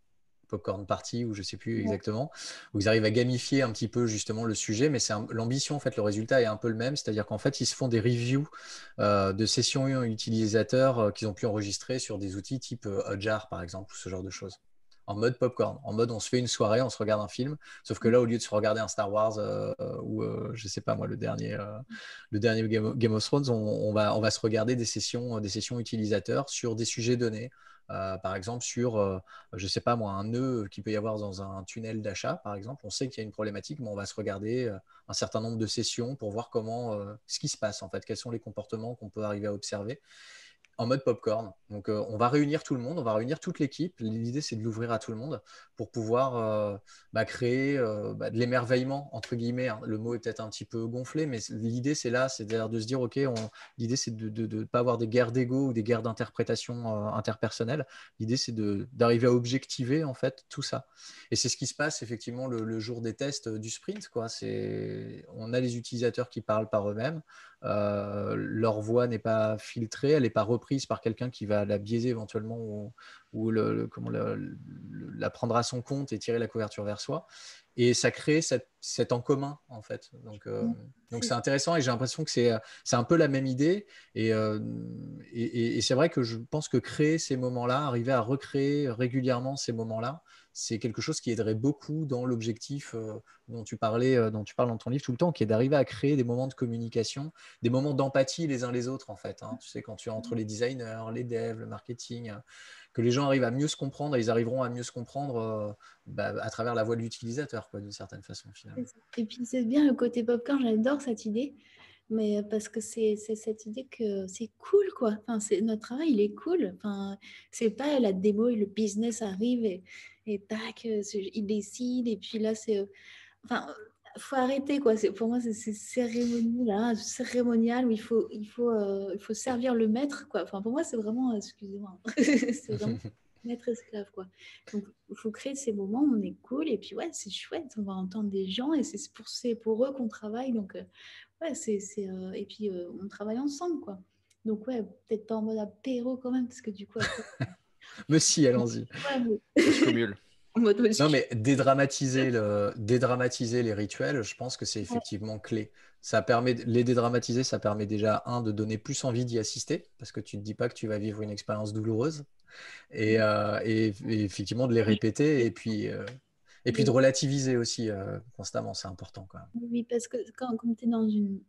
party ou je sais plus exactement, où ils arrivent à gamifier un petit peu justement le sujet, mais c'est l'ambition en fait, le résultat est un peu le même, c'est-à-dire qu'en fait ils se font des reviews de sessions utilisateurs qu'ils ont pu enregistrer sur des outils type Hotjar par exemple, ou ce genre de choses. En mode popcorn, en mode on se fait une soirée, on se regarde un film, sauf que là au lieu de se regarder un Star Wars ou je sais pas moi le dernier Game of Thrones, on va se regarder des sessions utilisateurs sur des sujets donnés. Par exemple sur, je sais pas moi, un nœud qu'il peut y avoir dans un tunnel d'achat, par exemple. On sait qu'il y a une problématique, mais on va se regarder un certain nombre de sessions pour voir ce qui se passe en fait, quels sont les comportements qu'on peut arriver à observer en mode popcorn. Donc, on va réunir tout le monde, on va réunir toute l'équipe. L'idée, c'est de l'ouvrir à tout le monde pour pouvoir créer de l'émerveillement, entre guillemets. Hein. Le mot est peut-être un petit peu gonflé, mais l'idée, c'est là, c'est de se dire, OK, l'idée, c'est de ne pas avoir des guerres d'ego ou des guerres d'interprétation interpersonnelles. L'idée, c'est d'arriver à objectiver, en fait, tout ça. Et c'est ce qui se passe, effectivement, le jour des tests du sprint, quoi. On a les utilisateurs qui parlent par eux-mêmes. Leur voix n'est pas filtrée, elle n'est pas reprise par quelqu'un qui va la biaiser éventuellement ou la prendre à son compte et tirer la couverture vers soi. Et ça crée cet en commun, en fait. Donc c'est intéressant et j'ai l'impression que c'est un peu la même idée. Et c'est vrai que je pense que créer ces moments-là, arriver à recréer régulièrement ces moments-là, c'est quelque chose qui aiderait beaucoup dans l'objectif dont tu parles dans ton livre tout le temps, qui est d'arriver à créer des moments de communication, des moments d'empathie les uns les autres, en fait. Hein. Tu sais, quand tu es entre les designers, les devs, le marketing, que les gens arrivent à mieux se comprendre et ils arriveront à mieux se comprendre à travers la voix de l'utilisateur, quoi, d'une certaine façon, finalement. Et puis, c'est bien le côté popcorn, j'adore cette idée. Mais parce que c'est cette idée que c'est cool, quoi. Enfin, notre travail, il est cool. Enfin, c'est pas la démo et le business arrive et tac, il décide. Et puis là, enfin, faut arrêter, quoi. Pour moi, c'est cérémonial où il faut servir le maître, quoi. Enfin, pour moi, c'est vraiment, excusez-moi, c'est vraiment maître-esclave, quoi. Donc, il faut créer ces moments où on est cool. Et puis, ouais, c'est chouette. On va entendre des gens et c'est pour eux qu'on travaille. Donc, ouais, et puis on travaille ensemble, quoi. Donc, ouais, peut-être pas en mode apéro quand même, parce que du coup, après, Mais si, allons-y. ouais, Parce que mieux. en mode Non, mais dédramatiser les rituels, je pense que c'est effectivement clé. Les dédramatiser, ça permet déjà, de donner plus envie d'y assister, parce que tu ne te dis pas que tu vas vivre une expérience douloureuse, et effectivement de les répéter, et puis de relativiser aussi constamment, c'est important quand même. Oui, parce que quand tu es dans une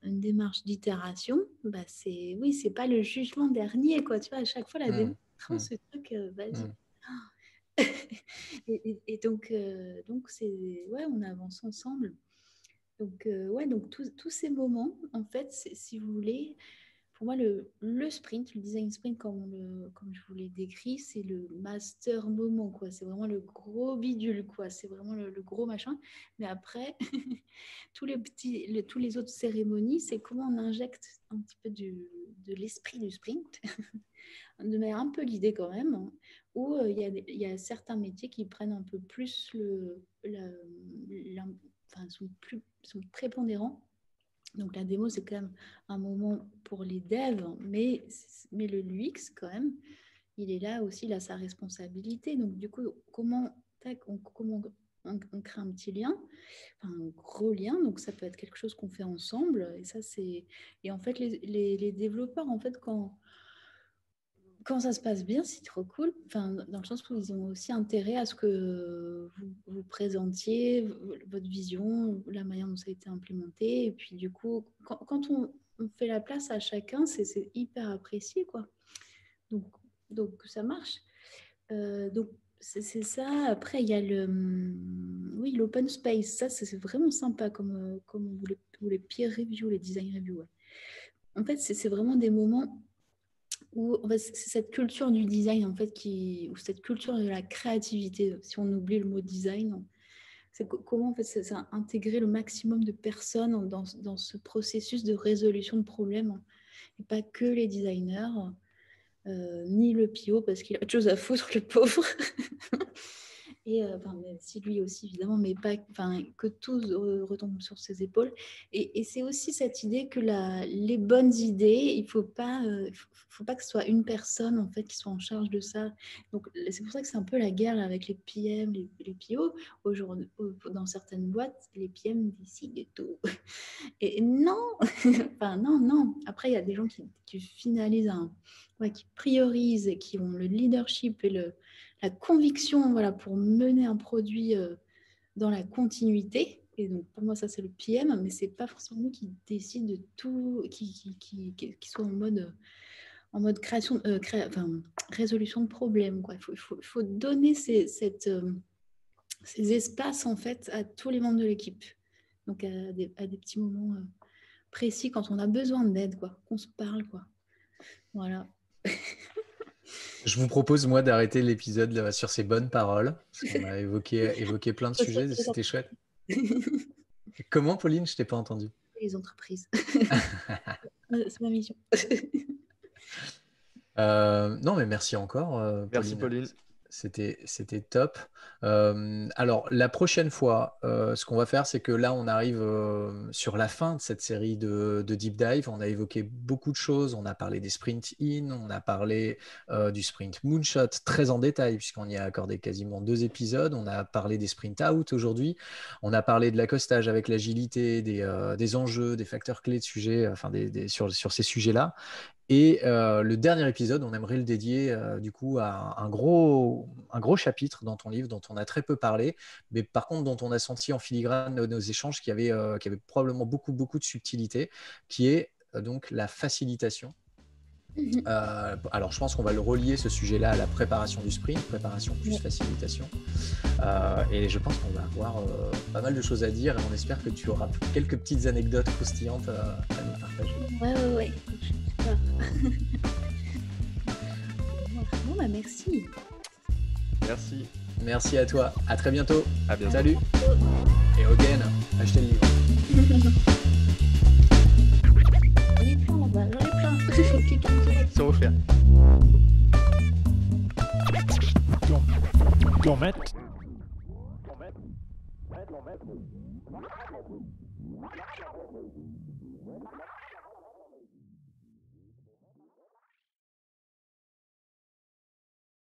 démarche d'itération, bah oui, c'est pas le jugement dernier, quoi. Tu vois, à chaque fois, la démarche prend ce truc, vas-y. Et donc ouais, on avance ensemble. Donc, ouais, donc tous ces moments, en fait, si vous voulez, pour moi, le sprint, le design sprint, comme je vous l'ai décrit, c'est le master moment, quoi. C'est vraiment le gros bidule, quoi. C'est vraiment le gros machin. Mais après, tous les autres cérémonies, c'est comment on injecte un petit peu de l'esprit du sprint, de manière un peu guidée quand même, hein, où il y a certains métiers qui prennent un peu plus enfin, sont prépondérants. Donc la démo, c'est quand même un moment pour les devs, mais le UX, quand même, il est là aussi, il a sa responsabilité. Donc du coup, comment on crée un petit lien, enfin, un gros lien, donc ça peut être quelque chose qu'on fait ensemble. Et ça, et en fait, les développeurs, en fait, quand ça se passe bien, c'est trop cool. Enfin, dans le sens où ils ont aussi intérêt à ce que vous présentiez votre vision, la manière dont ça a été implémenté. Et puis, du coup, quand on fait la place à chacun, c'est hyper apprécié, quoi. Donc ça marche. Donc, c'est ça. Après, il y a oui, l'open space, ça, c'est vraiment sympa comme les peer reviews, les design reviews. Ouais. En fait, c'est vraiment des moments où en fait, c'est cette culture du design, en fait, ou cette culture de la créativité, si on oublie le mot design, c'est comment en fait, c'est intégrer le maximum de personnes dans ce processus de résolution de problèmes, et pas que les designers, ni le PO, parce qu'il a autre chose à foutre, le pauvre. Et si lui aussi évidemment, mais pas, que tout retombe sur ses épaules. Et c'est aussi cette idée que les bonnes idées, il faut pas que ce soit une personne en fait qui soit en charge de ça. Donc c'est pour ça que c'est un peu la guerre avec les PM, les PO. Aujourd'hui, dans certaines boîtes, les PM décident de tout. Et non, non. Après, il y a des gens qui finalisent qui priorisent et qui ont le leadership et la conviction, voilà, pour mener un produit dans la continuité. Et donc, pour moi, ça, c'est le PM, mais c'est pas forcément lui qui décide de tout, qui soit en mode création, résolution de problèmes, quoi. Il faut donner ces espaces, en fait, à tous les membres de l'équipe. Donc, à des petits moments précis quand on a besoin d'aide, quoi, qu'on se parle, quoi. Voilà. Je vous propose, moi, d'arrêter l'épisode là, sur ces bonnes paroles. Parce qu'on a évoqué plein de sujets, c'était chouette. Comment, Pauline? Je ne t'ai pas entendu. Les entreprises. C'est ma mission. Non, mais merci encore, Pauline. Merci, Pauline. C'était top. Alors, la prochaine fois, ce qu'on va faire, c'est que là, on arrive sur la fin de cette série de Deep Dive. On a évoqué beaucoup de choses. On a parlé des Sprint In, on a parlé du Sprint Moonshot très en détail, puisqu'on y a accordé quasiment 2 épisodes. On a parlé des Sprint Out aujourd'hui. On a parlé de l'accostage avec l'agilité, des enjeux, des facteurs clés de sujets, sur ces sujets-là. Et le dernier épisode, on aimerait le dédier du coup à un gros chapitre dans ton livre dont on a très peu parlé, mais par contre dont on a senti en filigrane nos échanges qu'il y avait probablement beaucoup de subtilité, qui est donc la facilitation. Alors je pense qu'on va le relier ce sujet-là à la préparation du sprint, préparation plus facilitation. Et je pense qu'on va avoir pas mal de choses à dire et on espère que tu auras quelques petites anecdotes croustillantes à nous partager. Ouais. Bon, merci. Merci à toi. À très bientôt. À bientôt. Salut. Et again, achetez le livre. J'en ai plein là-bas, plein. C'est offert. Gourmet.